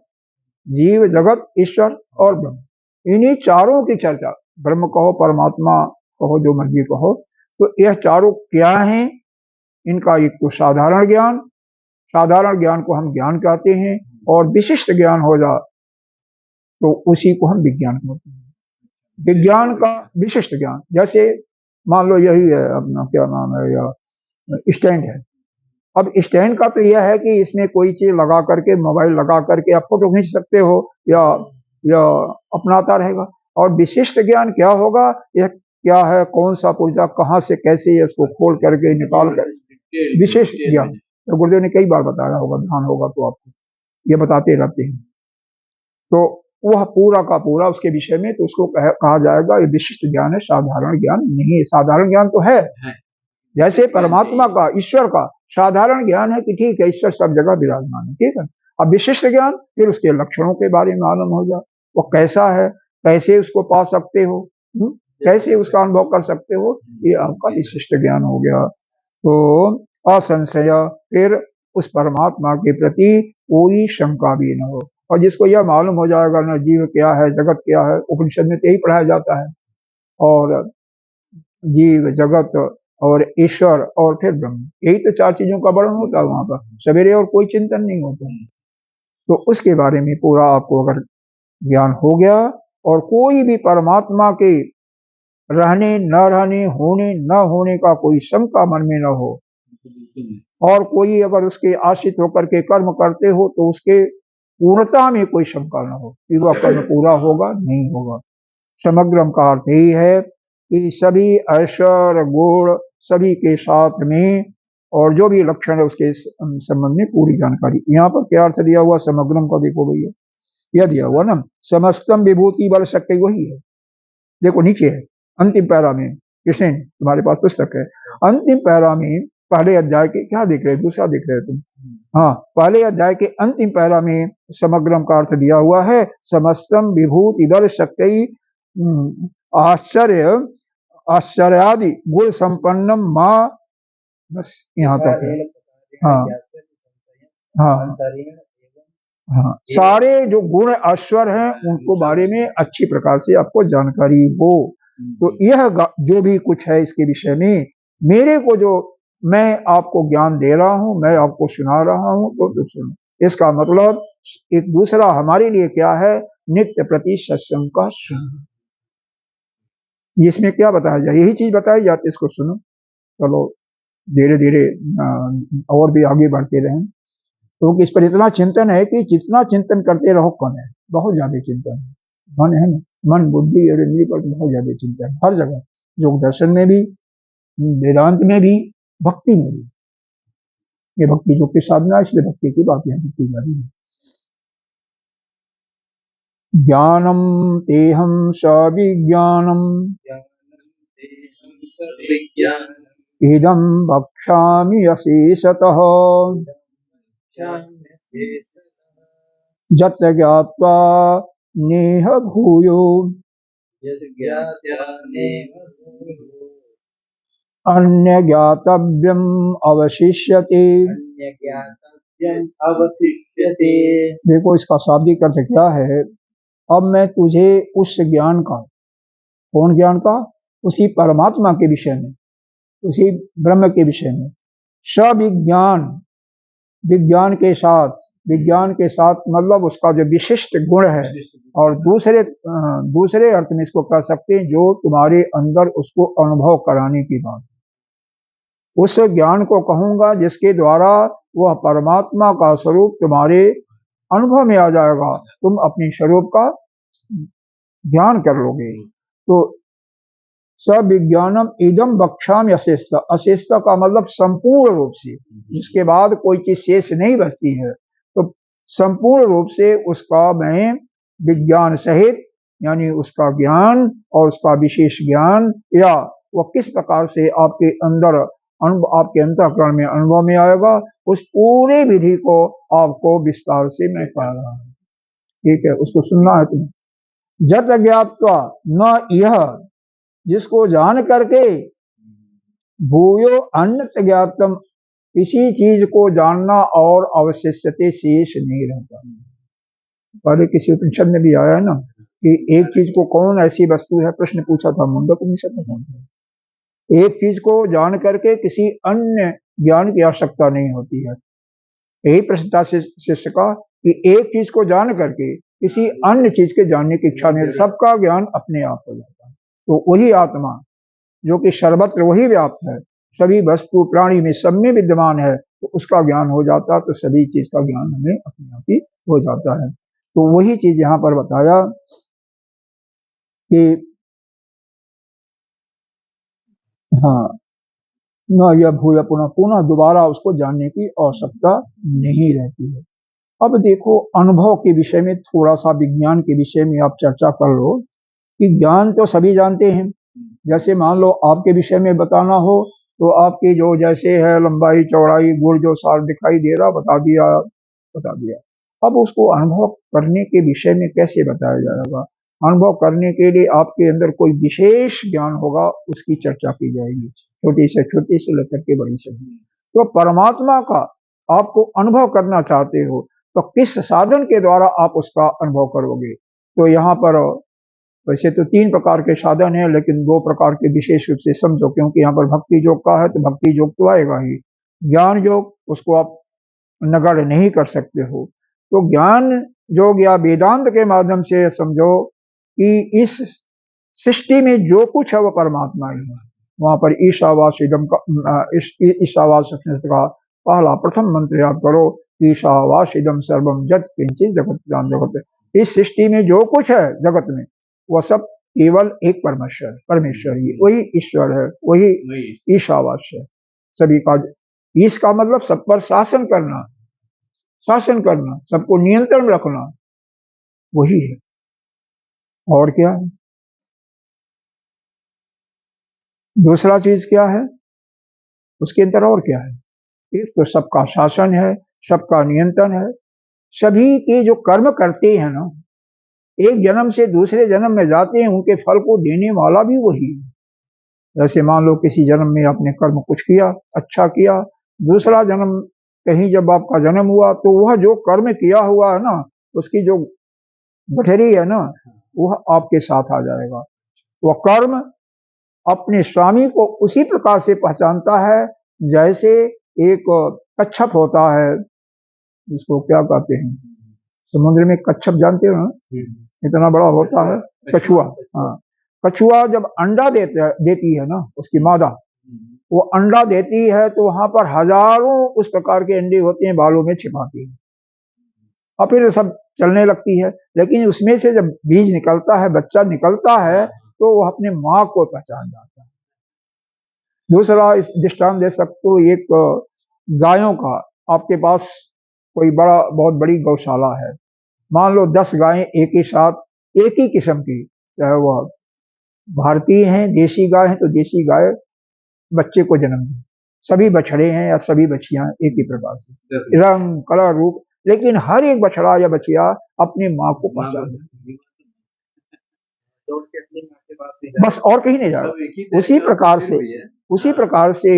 जीव, जगत, ईश्वर और ब्रह्म, इन्हीं चारों की चर्चा, ब्रह्म कहो, परमात्मा कहो, जो मर्जी कहो, तो यह चारों क्या हैं, इनका एक तो साधारण ज्ञान, साधारण ज्ञान को हम ज्ञान कहते हैं, और विशिष्ट ज्ञान हो जा तो उसी को हम विज्ञान कहते हैं। विज्ञान का विशिष्ट ज्ञान, जैसे मान लो यही है अपना, क्या नाम है, या स्टैंड है। अब स्टैंड का तो यह है कि इसमें कोई चीज लगा करके, मोबाइल लगा करके आप फोटो खींच सकते हो, या अपनाता रहेगा। और विशिष्ट ज्ञान क्या होगा, यह क्या है, कौन सा पुर्जा कहाँ से कैसे है, इसको खोल करके निकाल कर, विशिष्ट ज्ञान। तो गुरुदेव ने कई बार बताया होगा, ध्यान होगा तो आपको ये बताते रहते हैं। तो वह पूरा का पूरा उसके विषय में, तो उसको कहा जाएगा ये विशिष्ट ज्ञान है, साधारण ज्ञान नहीं है। साधारण ज्ञान तो है, जैसे परमात्मा का, ईश्वर का साधारण ज्ञान है कि ठीक है, ईश्वर सब जगह विराजमान है, ठीक है। अब विशिष्ट ज्ञान, फिर उसके लक्षणों के बारे में मालूम हो जाए, वो कैसा है, कैसे उसको पा सकते हो, कैसे उसका अनुभव कर सकते हो, ये आपका विशिष्ट ज्ञान हो गया। तो असंशय, फिर उस परमात्मा के प्रति कोई शंका भी न हो। और जिसको यह मालूम हो जाएगा ना, जीव क्या है, जगत क्या है, उपनिषद में तो यही पढ़ाया जाता है, और जीव, जगत और ईश्वर और फिर ब्रह्म, यही तो 4 चीजों का वर्णन होता है वहां पर, सवेरे और कोई चिंतन नहीं होता। तो उसके बारे में पूरा आपको अगर ज्ञान हो गया, और कोई भी परमात्मा के रहने न रहने, होने न होने का कोई शंका मन में न हो, और कोई अगर उसके आश्रित होकर के कर्म करते हो तो उसके पूर्णता में कोई शंका न हो कि वह कर्म पूरा होगा नहीं होगा। समग्रम का अर्थ यही है कि सभी ऐश्वर्य गुण सभी के साथ में, और जो भी लक्षण है उसके संबंध में पूरी जानकारी। यहाँ पर क्या अर्थ दिया हुआ समग्रम का, देखो भैया, यह दिया हुआ ना, समस्तम विभूति बल शक्ति, वही है। देखो नीचे है अंतिम पैरा में, कृष्ण तुम्हारे पास पुस्तक है, अंतिम पैरा में पहले अध्याय के, क्या देख रहे, दूसरा देख रहे तुम, हाँ, पहले अध्याय के अंतिम पैरा में समग्रम का अर्थ दिया हुआ है, समस्तम विभूति बल शक्ति आश्चर्य, आश्चर्यादि गुण संपन्नम माँ, बस यहाँ तक है। हाँ हाँ हाँ, सारे जो गुण ऐश्वर हैं उनको बारे में अच्छी प्रकार से आपको जानकारी हो। तो यह जो भी कुछ है इसके विषय में, मेरे को जो मैं आपको ज्ञान दे रहा हूं, मैं आपको सुना रहा हूं, तो सुनो। इसका मतलब एक दूसरा हमारे लिए क्या है, नित्य प्रति सत्संग का सुनो। इसमें क्या बताया जाए, यही चीज बताई जाती है, इसको सुनो। चलो धीरे धीरे और भी आगे बढ़ते रहें। तो इस पर इतना चिंतन है कि जितना चिंतन करते रहो कम है, बहुत ज्यादा चिंतन है। मन है ना, मन बुद्धि और इंद्रिय पर बहुत ज्यादा चिंतन, हर जगह, योग दर्शन में भी, वेदांत में भी, भक्ति में भी। ये भक्ति योग की साधना है, इसलिए भक्ति की बात यहाँ की जा रही है। ज्ञानम तेहम सविज्ञानम इदं वक्ष्यामि अशेषतः यत् ज्ञात्वा नेह भूयो अन्य ज्ञातव्यम अवशिष्यते। देखो इसका शाब्दिक अर्थ क्या है। अब मैं तुझे उस ज्ञान का, कौन ज्ञान का, उसी परमात्मा के विषय में, उसी ब्रह्म के विषय में, सविज्ञान, विज्ञान के साथ, विज्ञान के साथ मतलब उसका जो विशिष्ट गुण है, और दूसरे अर्थ में इसको कह सकते हैं जो तुम्हारे अंदर उसको अनुभव कराने की बात, उस ज्ञान को कहूंगा जिसके द्वारा वह परमात्मा का स्वरूप तुम्हारे अनुभव में आ जाएगा, तुम अपने स्वरूप का ज्ञान कर लोगे। तो सविज्ञानम इदम वक्ष्यामि अशेषता, अशेषता का मतलब संपूर्ण रूप से, जिसके बाद कोई चीज शेष नहीं बचती है, तो संपूर्ण रूप से उसका मैं विज्ञान सहित, यानी उसका ज्ञान और उसका विशेष ज्ञान, या वह किस प्रकार से आपके अंदर आपके अंतःकरण में अनुभव में आएगा, उस पूरे विधि को आपको विस्तार से मैं कह रहा हूं। ठीक है, उसको सुनना है तुम्हें। जत ज्ञात्वा न यह, जिसको जान करके, भूयो अन्य ज्ञातम, किसी चीज को जानना और अवशिष्यते, शेष नहीं रहता। पहले किसी उपनिषद में भी आया है ना कि एक चीज को कौन ऐसी वस्तु है, प्रश्न पूछा था मुंडक उपनिषद में। एक चीज को जान करके किसी अन्य ज्ञान की आवश्यकता नहीं होती है। यही प्रश्न था शिष्य का कि एक चीज को जान करके किसी अन्य चीज के जानने की इच्छा नहीं, सबका ज्ञान अपने आप हो जाता है। तो वही आत्मा जो कि सर्वत्र वही व्याप्त है, सभी वस्तु प्राणी में सब में विद्यमान है, तो उसका ज्ञान हो जाता है, तो सभी चीज का ज्ञान हमें अपने आप ही हो जाता है। तो वही चीज यहाँ पर बताया कि हाँ, न यह भूय पुनः, पुनः दोबारा उसको जानने की आवश्यकता नहीं रहती है। अब देखो अनुभव के विषय में थोड़ा सा, विज्ञान के विषय में आप चर्चा कर लो कि ज्ञान तो सभी जानते हैं। जैसे मान लो आपके विषय में बताना हो तो आपकी जो जैसे है लंबाई चौड़ाई गुण जो सार दिखाई दे रहा, बता दिया। अब उसको अनुभव करने के विषय में कैसे बताया जाएगा। अनुभव करने के लिए आपके अंदर कोई विशेष ज्ञान होगा, उसकी चर्चा की जाएगी, छोटी से लेकर के बड़ी से। तो परमात्मा का आपको अनुभव करना चाहते हो तो किस साधन के द्वारा आप उसका अनुभव करोगे। तो यहाँ पर वैसे तो 3 प्रकार के साधन है, लेकिन 2 प्रकार के विशेष रूप से समझो, क्योंकि यहाँ पर भक्ति योग का है तो भक्ति योग तो आएगा ही। ज्ञान योग उसको आप नगण्य नहीं कर सकते हो। तो ज्ञान योग या वेदांत के माध्यम से समझो कि इस सृष्टि में जो कुछ है वो परमात्मा ही है। वहां पर ईशावासिदम का ईशावास का पहला प्रथम मंत्र याद करो, ईशावासिदम सर्वम जगत किंचित जगत। इस सृष्टि में जो कुछ है जगत में, वह सब केवल एक परमेश्वर ही, वही ईश्वर है, वही ईशावास है सभी का। ईश का मतलब सब पर शासन करना, सबको नियंत्रण में रखना, वही है। और क्या है, दूसरा चीज क्या है उसके अंदर, और क्या है। एक तो सबका शासन है, सबका नियंत्रण है, सभी के जो कर्म करते हैं ना, एक जन्म से दूसरे जन्म में जाते हैं, उनके फल को देने वाला भी वही है। जैसे मान लो किसी जन्म में आपने कर्म कुछ किया, अच्छा किया, दूसरा जन्म कहीं जब आपका जन्म हुआ तो वह जो कर्म किया हुआ है ना, उसकी जो गठरी है ना, वह आपके साथ आ जाएगा। वह कर्म अपने स्वामी को उसी प्रकार से पहचानता है जैसे एक कच्छप होता है, जिसको क्या कहते हैं, समुद्र में कच्छप जानते हो ना, इतना बड़ा होता है कछुआ। हाँ, कछुआ जब अंडा देती है ना, उसकी मादा वो अंडा देती है तो वहां पर हजारों उस प्रकार के अंडे होते हैं, बालों में छिपाती है, और फिर सब चलने लगती है। लेकिन उसमें से जब बीज निकलता है, बच्चा निकलता है, तो वह अपने माँ को पहचान जाता है। दूसरा इस दृष्टांत दे सकते हो, एक गायों का आपके पास कोई बहुत बड़ी गौशाला है, मान लो 10 गायें एक ही साथ एक ही किस्म की, चाहे वह भारतीय हैं, देसी गाय हैं तो देसी गाय बच्चे को जन्म दे, सभी बछड़े हैं या सभी बछियां एक ही प्रकार से, रंग कलर रूप, लेकिन हर एक बछड़ा या बछिया अपनी माँ को पहचान है, बस और कहीं नहीं जाएगा। उसी प्रकार से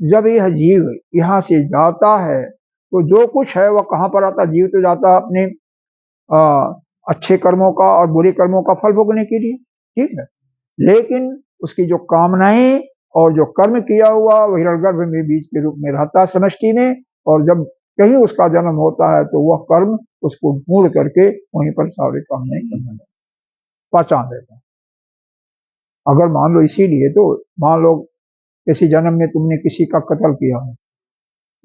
जब यह जीव यहाँ से जाता है तो जो कुछ है वह कहाँ पर आता, जीव तो जाता है अपने अच्छे कर्मों का और बुरे कर्मों का फल भोगने के लिए, ठीक है, लेकिन उसकी जो कामनाएं और जो कर्म किया हुआ वह हिरण्यगर्भ में बीज के रूप में रहता है समष्टि में, और जब कहीं उसका जन्म होता है तो वह कर्म उसको मूड करके वहीं पर सारे कामनाएं पहचान देता है। अगर मान लो, इसीलिए तो मान लो किसी जन्म में तुमने किसी का कत्ल किया है,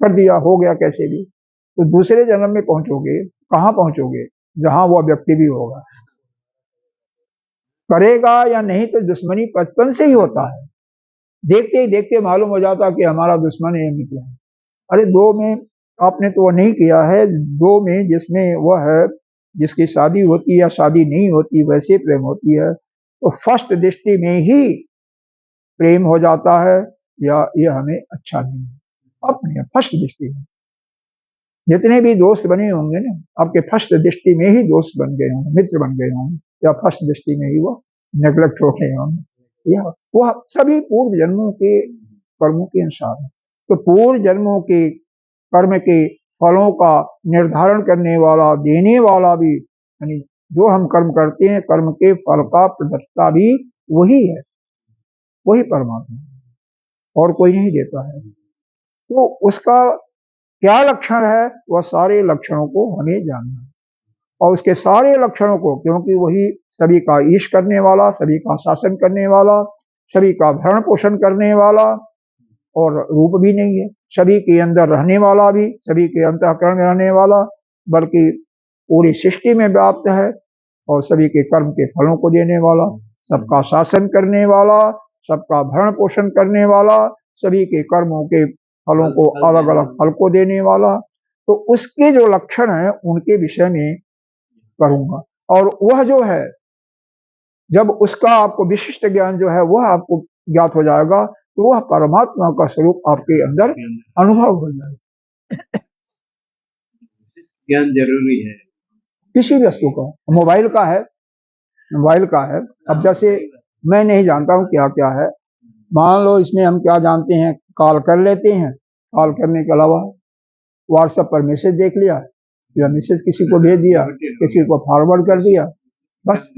कर दिया, हो गया कैसे भी, तो दूसरे जन्म में पहुंचोगे, कहाँ पहुंचोगे, जहां वह व्यक्ति भी होगा, करेगा या नहीं तो दुश्मनी बचपन से ही होता है, देखते ही देखते मालूम हो जाता कि हमारा दुश्मन ये मित्र है। अरे दो में आपने तो वह नहीं किया है, दो में जिसमें वह है जिसकी शादी होती है, शादी नहीं होती वैसे प्रेम होती है, तो फर्स्ट दृष्टि में ही प्रेम हो जाता है, या ये हमें अच्छा नहीं है, अपने फर्स्ट दृष्टि में जितने भी दोस्त बने होंगे ना, आपके फर्स्ट दृष्टि में ही दोस्त बन गए होंगे, मित्र बन गए होंगे, या फर्स्ट दृष्टि में ही वो नेग्लेक्ट हो गए होंगे, यह वह सभी पूर्व जन्मों के कर्मों के अनुसार है। तो पूर्व जन्मों के कर्म के फलों का निर्धारण करने वाला, देने वाला भी, यानी जो हम कर्म करते हैं कर्म के फल का प्रदाता भी वही है, वही परमात्मा, और कोई नहीं देता है। तो उसका क्या लक्षण है, वह सारे लक्षणों को हमें जानना है, और उसके सारे लक्षणों को, क्योंकि वही सभी का ईश करने वाला, सभी का शासन करने वाला, सभी का भरण पोषण करने वाला, और रूप भी नहीं है, सभी के अंदर रहने वाला भी, सभी के अंतःकरण में रहने वाला, बल्कि पूरी सृष्टि में व्याप्त है, और सभी के कर्म के फलों को देने वाला, सबका शासन करने वाला, सबका भरण पोषण करने वाला, सभी के कर्मों के फलों को अलग अलग फल को देने वाला। तो उसके जो लक्षण है उनके विषय में करूंगा, और वह जो है जब उसका आपको विशिष्ट ज्ञान जो है वह आपको ज्ञात हो जाएगा, तो वह परमात्मा का स्वरूप आपके अंदर अनुभव हो जाएगा। ज्ञान जरूरी है किसी भी वस्तु का, मोबाइल का है, अब जैसे मैं नहीं जानता हूँ क्या क्या है, मान लो इसमें हम क्या जानते हैं, कॉल कर लेते हैं, कॉल करने के अलावा व्हाट्सएप पर मैसेज देख लिया, या मैसेज किसी को भेज दिया, किसी को फॉरवर्ड कर दिया, बस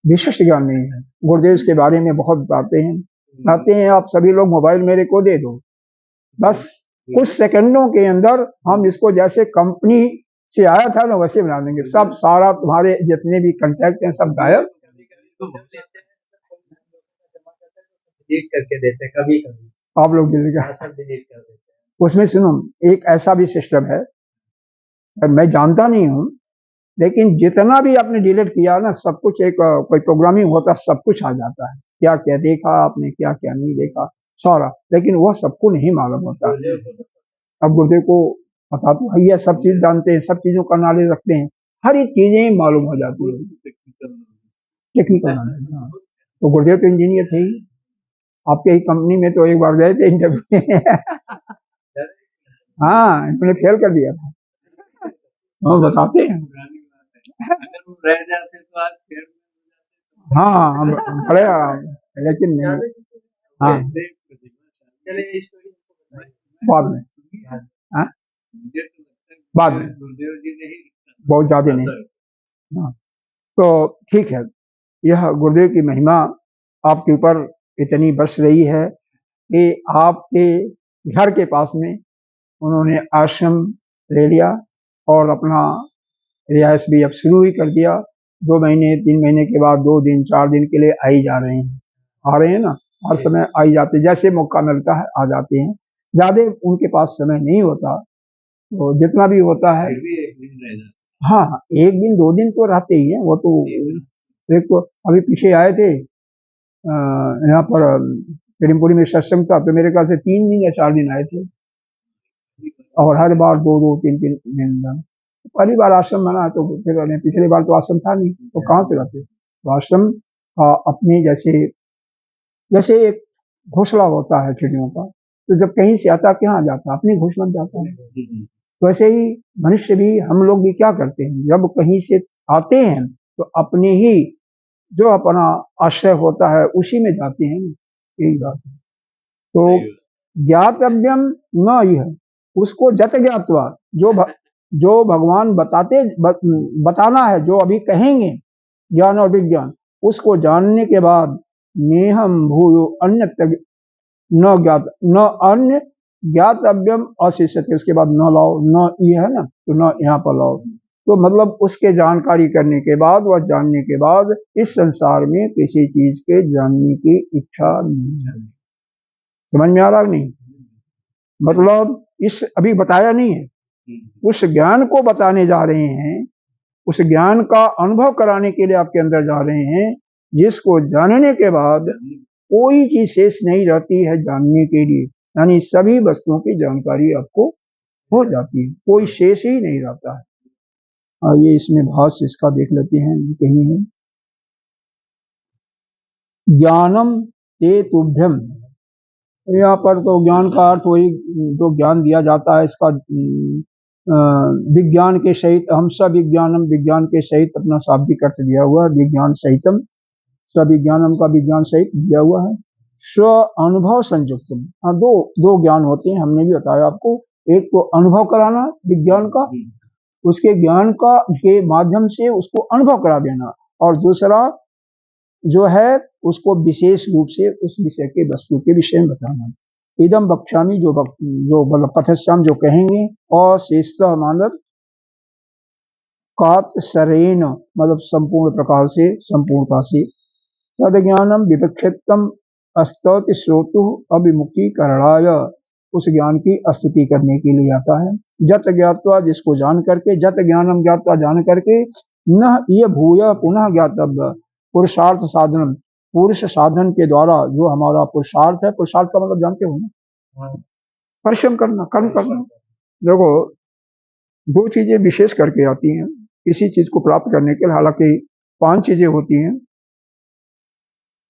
विशिष्ट ज्ञान नहीं है। गुरुदेव के बारे में बहुत बताते हैं आप सभी लोग मोबाइल मेरे को दे दो, बस कुछ सेकंडों के अंदर हम इसको जैसे कंपनी से आया था ना वैसे बना देंगे, सब सारा तुम्हारे जितने भी कंटेक्ट हैं सब गायब, डिलीट करके देते कभी कभी, आप लोग डिलीट सब डिलीट कर देते हैं। उसमें सुनो, एक ऐसा भी सिस्टम है, मैं जानता नहीं हूँ, लेकिन जितना भी आपने डिलीट किया ना, सब कुछ एक कोई प्रोग्रामिंग होता है, सब कुछ आ जाता है, क्या क्या देखा आपने, क्या क्या नहीं देखा सारा, लेकिन वह सबको नहीं मालूम होता। अब गुरुदेव को पता तो है, यह सब चीज जानते हैं, सब चीजों का नॉलेज रखते हैं, हर एक चीजें मालूम हो जाती है, टेक्निकल नॉलेज। हाँ, तो गुरुदेव तो इंजीनियर थे ही, आपके ही कंपनी में तो एक बार गए थे इंटरव्यू हाँ, इन्होंने फेल कर दिया था, वो बताते हैं। अगर वो रह जाते तो आज फिर हाँ, हम बड़े लेकिन नहीं, हाँ बाद में, हाँ बाद में, गुरुदेव जी ने ही बहुत ज्यादा नहीं, हाँ तो ठीक है, यह गुरुदेव की महिमा आपके ऊपर इतनी बरस रही है कि आपके घर के पास में उन्होंने आश्रम ले लिया और अपना रिहायश भी अब शुरू ही कर दिया। 2 महीने 3 महीने के बाद 2 दिन 4 दिन के लिए आ ही जा रहे हैं, आ रहे हैं ना, हर समय आ ही जाते, जैसे मौका मिलता है आ जाते हैं, ज्यादा उनके पास समय नहीं होता, तो जितना भी होता है, हाँ 1 दिन 2 दिन तो रहते ही है वो तो। एक तो अभी पीछे आए थे यहाँ पर प्रेमपुरी में सत्संग था, तो मेरे ख्याल से 3 दिन या 4 दिन आए थे, और हर बार 2-2 3-3 दिन जाना। पहली बार आश्रम बना तो फिर पिछली बार तो आश्रम था नहीं, तो कहाँ से रहते? तो आश्रम अपने जैसे जैसे एक घोंसला होता है चिड़ियों का, तो जब कहीं से आता कहाँ जाता है? अपने घोंसला में जाता है। तो वैसे ही मनुष्य भी, हम लोग भी क्या करते हैं, जब कहीं से आते हैं तो अपने ही जो अपना आश्रय होता है उसी में जाते हैं, यही बात है। तो ज्ञातव्यम न यह, उसको जत ज्ञातवा, जो भगवान बताना है, जो अभी कहेंगे ज्ञान और विज्ञान, उसको जानने के बाद नेहम भूयो अन्य न ज्ञात न अन्य ज्ञातव्यम अशिष्यते, उसके बाद न लाओ, न ये है ना, तो न यहाँ पर लाओ। तो मतलब उसके जानकारी करने के बाद, वह जानने के बाद इस संसार में किसी चीज के जानने की इच्छा नहीं है। समझ में आ रहा नहीं? मतलब इस अभी बताया नहीं है, उस ज्ञान को बताने जा रहे हैं, उस ज्ञान का अनुभव कराने के लिए आपके अंदर जा रहे हैं, जिसको जानने के बाद कोई चीज शेष नहीं रहती है जानने के लिए, यानी सभी वस्तुओं की जानकारी आपको हो जाती है, कोई शेष ही नहीं रहता है। ये इसमें भाष्य इसका देख लेते हैं, कहीं है ज्ञानम ते तुभ्यम। यहाँ पर तो ज्ञान का अर्थ वही जो ज्ञान दिया जाता है, इसका विज्ञान के सहित, हम सब विज्ञानम, विज्ञान के सहित अपना शाब्दिक अर्थ दिया हुआ है, विज्ञान सहितम, सविज्ञानम का विज्ञान सहित दिया हुआ है। स्व अनुभव संयुक्तम, दो ज्ञान होते हैं, हमने भी बताया आपको, एक तो अनुभव कराना विज्ञान का, उसके ज्ञान का के माध्यम से उसको अनुभव करा देना, और दूसरा जो है उसको विशेष रूप से उस विषय के वस्तु के विषय में बताना। इदम बक्षामी, जो मतलब कथस्याम, जो कहेंगे, और शेषतः मानव कात सरेन, मतलब संपूर्ण प्रकार से, संपूर्णता से, तद ज्ञानम विवक्षितम स्तौति श्रोतु अभिमुखी करणाय, उस ज्ञान की स्तुति करने के लिए आता है। जत ज्ञात्वा, जिसको जान करके, जत ज्ञानम ज्ञात्वा, जान करके, न ये भूय पुनः ज्ञातव्य, पुरुषार्थ साधनम, पुरुष साधन के द्वारा जो हमारा पुरुषार्थ है, पुरुषार्थ का मतलब जानते हो ना, परिश्रम करना, कर्म करना। देखो दो चीजें विशेष करके आती हैं किसी चीज को प्राप्त करने के लिए, हालांकि 5 चीजें होती हैं,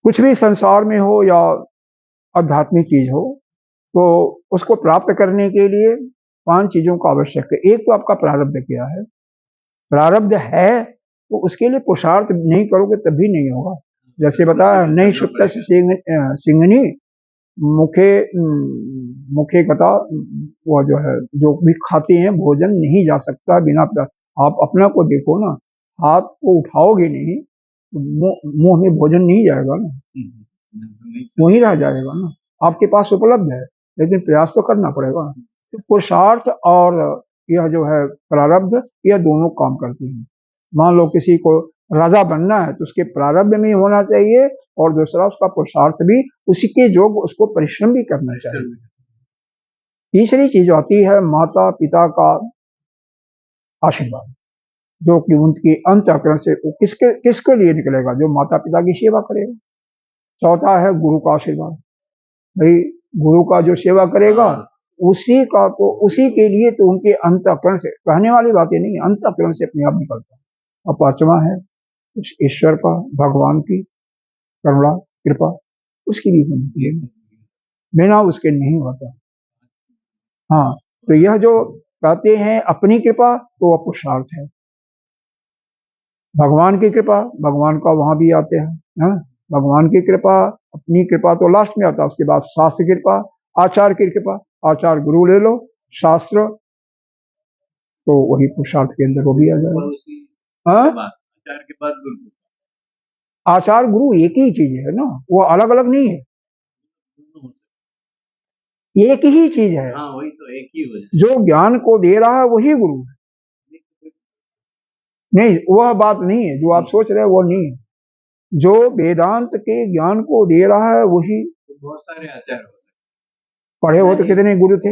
कुछ भी संसार में हो या आध्यात्मिक चीज हो, तो उसको प्राप्त करने के लिए 5 चीजों का आवश्यक है। एक तो आपका प्रारब्ध क्या है, प्रारब्ध है तो उसके लिए पुरुषार्थ नहीं करोगे तभी नहीं होगा। जैसे बताया, नहीं सुप्त सिंगनी मुखे कथा, वो जो है, जो भी खाते हैं भोजन नहीं जा सकता बिना। आप अपना को देखो ना, हाथ को उठाओगे नहीं तो मुंह में भोजन नहीं जाएगा ना, वहीं रह जाएगा ना। आपके पास उपलब्ध है लेकिन प्रयास तो करना पड़ेगा। तो पुरुषार्थ और यह जो है प्रारब्ध, यह दोनों काम करते हैं। मान लो किसी को राजा बनना है तो उसके प्रारब्ध में होना चाहिए, और दूसरा उसका पुरुषार्थ भी उसी के जोग, उसको परिश्रम भी करना चाहिए। तीसरी चीज आती है माता पिता का आशीर्वाद, जो कि उनके अंतःकरण से किसके लिए निकलेगा, जो माता पिता की सेवा करेगा। चौथा है गुरु का आशीर्वाद, भाई गुरु का जो सेवा करेगा उसी का, तो उसी के लिए तो उनके अंतःकरण से, कहने वाली बातें नहीं, अंतःकरण से अपने आप निकलता है। और पांचवा है ईश्वर का, भगवान की करुणा कृपा, उसकी भी होनी है, बिना उसके नहीं होता। हाँ, तो यह जो कहते हैं अपनी कृपा, तो वह पुरुषार्थ है। भगवान की कृपा, भगवान का वहां भी आते हैं, हाँ? भगवान की कृपा, अपनी कृपा तो लास्ट में आता है, उसके बाद शास्त्र की कृपा, आचार्य की कृपा, आचार्य गुरु ले लो, शास्त्र तो वही पुरुषार्थ के अंदर वो भी आ जाएगा। हाँ, आचार्य गुरु एक ही चीज है ना, वो अलग अलग नहीं है, एक ही चीज है। हाँ, वही तो एक ही हो जाए। जो ज्ञान को दे रहा है वही गुरु है। नहीं, वह बात नहीं है जो आप सोच रहे हैं, वो नहीं है। जो वेदांत के ज्ञान को दे रहा है वही। बहुत सारे आचार्य पढ़े हो तो कितने गुरु थे?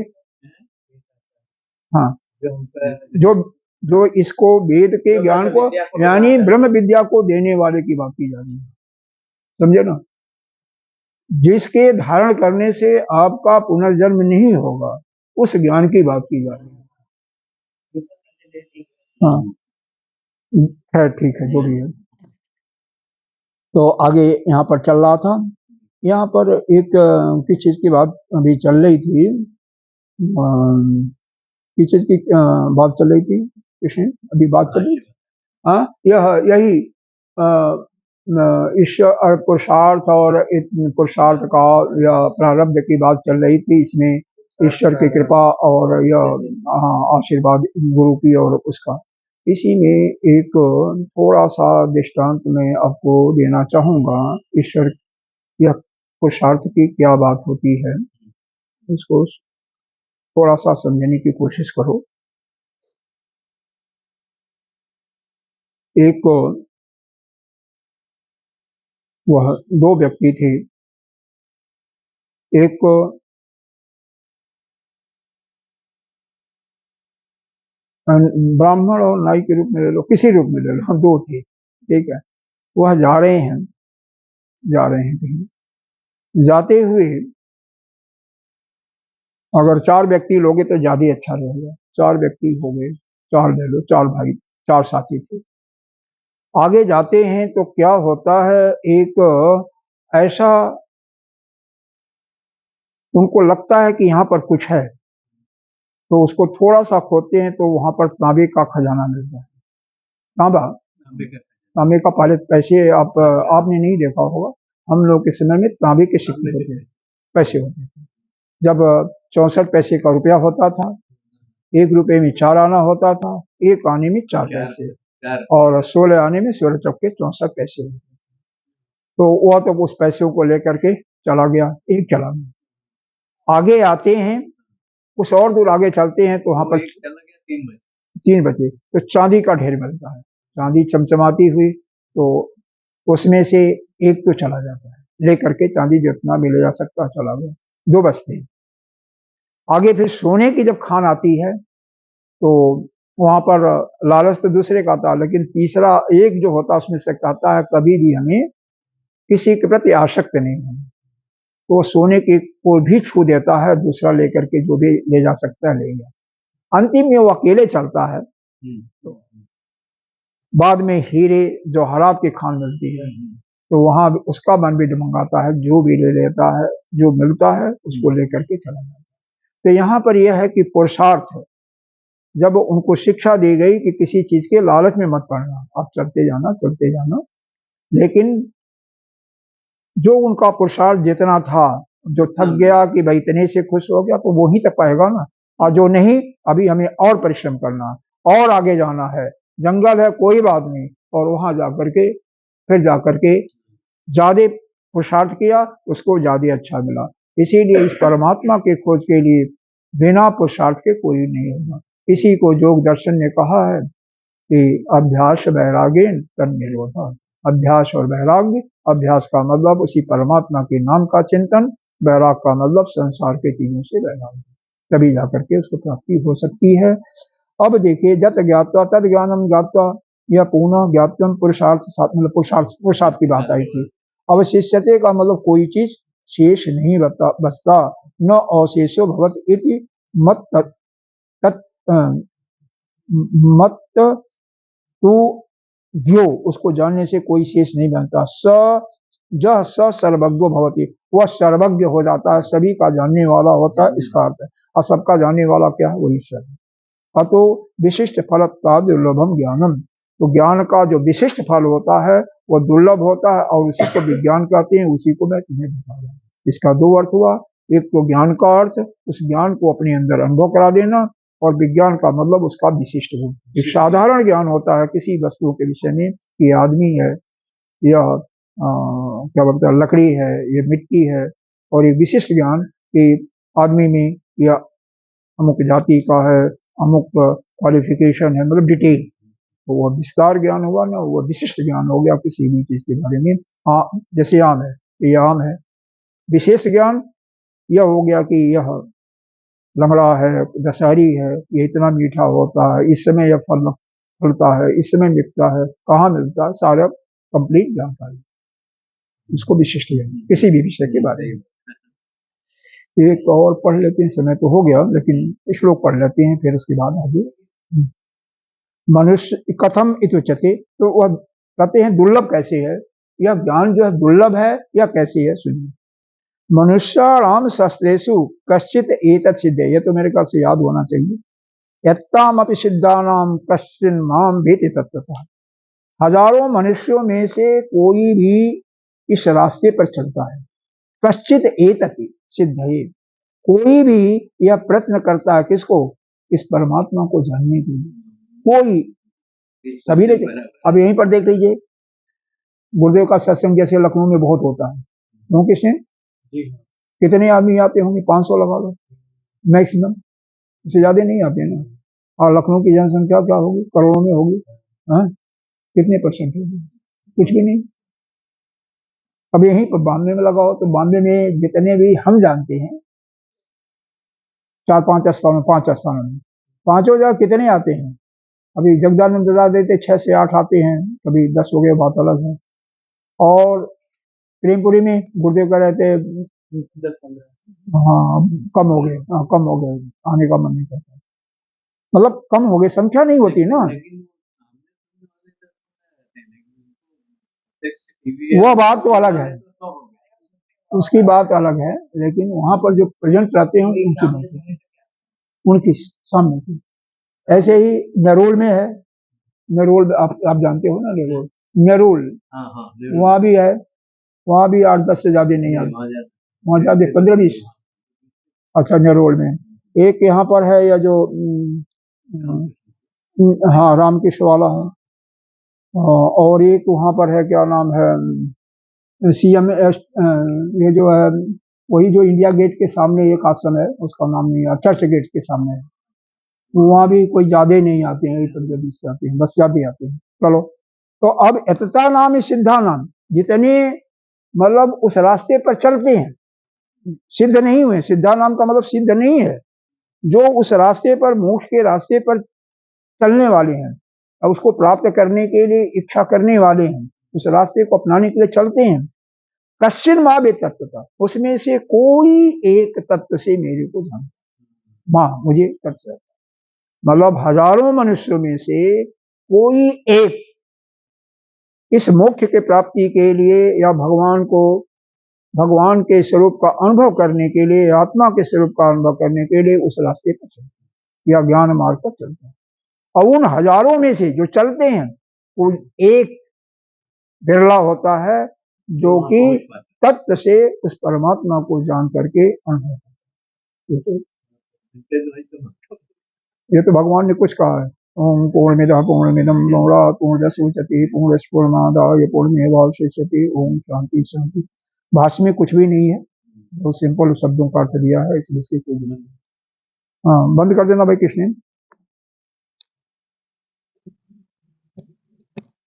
हाँ, जो जो इसको वेद के ज्ञान को, यानी ब्रह्म विद्या को देने वाले की बात की जा रही है, समझे ना। जिसके धारण करने से आपका पुनर्जन्म नहीं होगा, उस ज्ञान की बात की जा रही है। हाँ खैर ठीक है, जो भी है। तो आगे यहाँ पर चल रहा था, यहाँ पर एक किस चीज की बात अभी चल रही थी, किस चीज की बात चल रही थी कृष्ण, अभी बात चल रही थी, हाँ यही ईश्वर पुरुषार्थ और पुरुषार्थ का या प्रारब्ध की बात चल रही थी। इसमें ईश्वर की कृपा और यह आशीर्वाद गुरु की और उसका, इसी में एक थोड़ा सा दृष्टांत मैं आपको देना चाहूंगा। ईश्वर यह पुरुषार्थ की क्या बात होती है, इसको थोड़ा सा समझने की कोशिश करो। एक वह दो व्यक्ति थे, एक ब्राह्मण और नाई के रूप में ले लो, किसी रूप में ले लो, दो थे, ठीक है। वह जा रहे हैं कहीं, जाते हुए अगर 4 व्यक्ति लोगे तो ज्यादा अच्छा रहेगा। 4 व्यक्ति हो गए, 4 ले लो, 4 भाई, 4 साथी थे। आगे जाते हैं तो क्या होता है, एक ऐसा उनको लगता है कि यहाँ पर कुछ है, तो उसको थोड़ा सा खोदते हैं तो वहां पर तांबे का खजाना मिलता है। तांबे का पहले पैसे आपने नहीं देखा होगा, हम लोग के समय में तांबे के सिक्के होते थे, पैसे होते थे। जब 64 पैसे का रुपया होता था, 1 रुपये में 4 आना होता था, 1 आने में 4 पैसे, और 16 आने में 16 चौके 64 पैसे। तो वह तो उस पैसों को लेकर के चला गया, एक चला गया। आगे आते हैं, कुछ और दूर आगे चलते हैं तो वहां पर 3 बजे तो चांदी का ढेर मिलता है, चांदी चमचमाती हुई, तो उसमें से एक तो चला जाता है, लेकर के चांदी जितना मिले जा सकता चला गया। 2 बचते हैं। आगे फिर सोने की जब खान आती है तो वहां पर लालच तो दूसरे का था, लेकिन तीसरा एक जो होता उसमें से कहता है कभी भी हमें किसी के प्रति आसक्त नहीं होना। तो सोने की को भी छू देता है, दूसरा लेकर के जो भी ले जा सकता है ले गया। अंतिम में वो अकेले चलता है, तो बाद में हीरे जवाहरात की खान मिलती है, तो वहां उसका मन भी डगमगाता है, जो भी ले लेता है, जो मिलता है उसको लेकर के चला जाता है। तो यहाँ पर यह है कि पुरुषार्थ है, जब उनको शिक्षा दी गई कि किसी चीज के लालच में मत पड़ना, आप चलते जाना, लेकिन जो उनका पुरुषार्थ जितना था, जो थक गया कि भाई इतने से खुश हो गया, तो वो ही तक पाएगा ना, और जो नहीं, अभी हमें और परिश्रम करना, और आगे जाना है, जंगल है कोई बात नहीं, और वहां जाकर के फिर जाकर के ज्यादा पुरुषार्थ किया, उसको ज्यादा अच्छा मिला। इसीलिए इस परमात्मा के खोज के लिए बिना पुरुषार्थ के कोई नहीं होगा। इसी को योग दर्शन ने कहा है कि अभ्यास वैराग्य तन्निरोधा। अभ्यास और वैराग्य, अभ्यास का मतलब उसी परमात्मा के नाम का चिंतन, वैराग का मतलब संसार के चीजों से वैराग्य, तभी जाकर के उसको प्राप्ति हो सकती है। अब देखिए, जत ज्ञात्वा तद ज्ञानम ज्ञात्वा, यह पुनः ज्ञातम पुरुषार्थ, मतलब पुरुषार्थ की बात आई थी। अब शिष्यते का मतलब कोई चीज शेष नहीं बचता, न अवशेषो भवत इति मत मत तो ज्ञो, उसको जानने से कोई शेष नहीं बनता। स सर्वज्ञो भवति, वह सर्वज्ञ हो जाता है, सभी का जानने वाला होता है, इसका अर्थ है। और सबका जानने वाला क्या है, वही ईश्वर है। अतो विशिष्ट फलत्वा दुर्लभम ज्ञानम, तो ज्ञान का जो विशिष्ट फल होता है वो दुर्लभ होता है, और उसी को विज्ञान कहते हैं। उसी को मैं तुम्हें बता रहा हूँ। इसका 2 अर्थ हुआ, एक तो ज्ञान का अर्थ उस ज्ञान को अपने अंदर अनुभव करा देना, और विज्ञान का मतलब उसका विशिष्ट गुण। एक साधारण ज्ञान होता है किसी वस्तु के विषय में, कि आदमी है, यह क्या बोलते हैं, लकड़ी है, ये मिट्टी है। और एक विशिष्ट ज्ञान कि आदमी में यह अमुक जाति का है, अमुक क्वालिफिकेशन है, मतलब डिटेल, तो वह विस्तार ज्ञान हुआ ना, वह विशिष्ट ज्ञान हो गया किसी भी चीज के बारे में। जैसे आम है, ये आम है, विशेष ज्ञान यह हो गया कि यह लंगड़ा है, दशहरी है, ये इतना मीठा होता है, इस समय यह फल फलता है, इस समय मिलता है, कहाँ मिलता है, सारा कंप्लीट जानकारी, इसको विशिष्ट ज्ञान किसी भी विषय के बारे में। एक और पढ़ लेते हैं, समय तो हो गया, लेकिन श्लोक पढ़ लेते हैं, फिर उसके बाद आगे। मनुष्य कथम इत्युच्यते, तो वह कहते हैं दुर्लभ कैसे है, यह ज्ञान जो है दुर्लभ है या कैसे है, सुनिए। मनुष्याणाम शस्त्रेषु कश्चित एतत् सिद्धे, यह तो मेरे ख्याल से याद होना चाहिए। यत्ताम अपि सिद्धानाम कश्चिन माम भेति तत्वतः, हजारों मनुष्यों में से कोई भी इस रास्ते पर चलता है। कश्चित एतति सिद्धये, कोई भी यह प्रयत्न करता है किसको, इस परमात्मा को जानने के लिए। कोई, सभी ने, अब यहीं पर देख लीजिए, गुरुदेव का सत्संग जैसे लखनऊ में बहुत होता है, क्यों किसने, कितने आदमी आते होंगे, 500 लगा लो मैक्सिमम, इससे ज्यादा नहीं आते ना। और लखनऊ की जनसंख्या क्या होगी, करोड़ों में होगी, हाँ? कितने परसेंट होगी, कुछ भी नहीं। अब यहीं पर 92 में लगाओ तो 92 में जितने भी हम जानते हैं, 4-5 स्थानों में, 5 स्थानों में, 5 जगह कितने आते हैं। अभी जगदानंद बता देते 6 से 8 आते हैं, कभी 10 हो गए, बात अलग है। और प्रेमपुरी में गुरुदेव कह रहे थे 10-15, हाँ कम हो गए, हाँ कम हो गए, आने का मन नहीं करता, मतलब कम हो गए, संख्या नहीं होती ना। वह बात तो अलग है, उसकी बात अलग है, लेकिन वहां पर जो प्रेजेंट रहते हैं उनकी बात है, उनकी सामने की। ऐसे ही नरोल में है, नरोल आप जानते हो ना, नरोल, नरोल वहां भी है, वहां भी 8-10 से ज्यादा नहीं आते, वहां ज्यादा 15-20। अच्छा, नरोल में एक यहाँ पर है, या जो हाँ रामकृष्ण वाला है, और एक वहां पर है, क्या नाम है, सीएम, ये जो है वही जो इंडिया गेट के सामने एक आश्रम है, उसका नाम नहीं है, चर्च गेट के सामने है, वहां भी कोई ज्यादा नहीं आते हैं, 15-20 से आते हैं, बस ज्यादा आते हैं। चलो, तो अब एतता नाम सिद्धा नाम, जितने मतलब उस रास्ते पर चलते हैं, सिद्ध नहीं हुए, सिद्धा नाम का मतलब सिद्ध नहीं है, जो उस रास्ते पर, मोक्ष के रास्ते पर चलने वाले हैं और उसको प्राप्त करने के लिए इच्छा करने वाले हैं, उस रास्ते को अपनाने के लिए चलते हैं। कश्चिन माँ बे तत्वता, उसमें से कोई एक तत्व से मेरे को जान, माँ मुझे तत्व, मतलब हजारों मनुष्यों में से कोई एक इस मोक्ष के प्राप्ति के लिए या भगवान को, भगवान के स्वरूप का अनुभव करने के लिए, आत्मा के स्वरूप का अनुभव करने के लिए उस रास्ते पर चलते या ज्ञान मार्ग पर चलते हैं। और उन हजारों में से जो चलते हैं, वो एक बिरला होता है जो कि तत्व से उस परमात्मा को जान करके अनुभव करता है। ये तो भगवान ने कुछ कहा है, ओम पूर्णमिदः पूर्णमिदं पूर्णात् पूर्णस्य उच्यते पूर्णस्य पूर्णमादाय पूर्णमेवावशिष्यते, ओम शांति शांति। भाष्य में कुछ भी नहीं है, बहुत सिंपल शब्दों का अर्थ दिया है, इसलिए इसकी कोई, हाँ बंद कर देना भाई कृष्ण।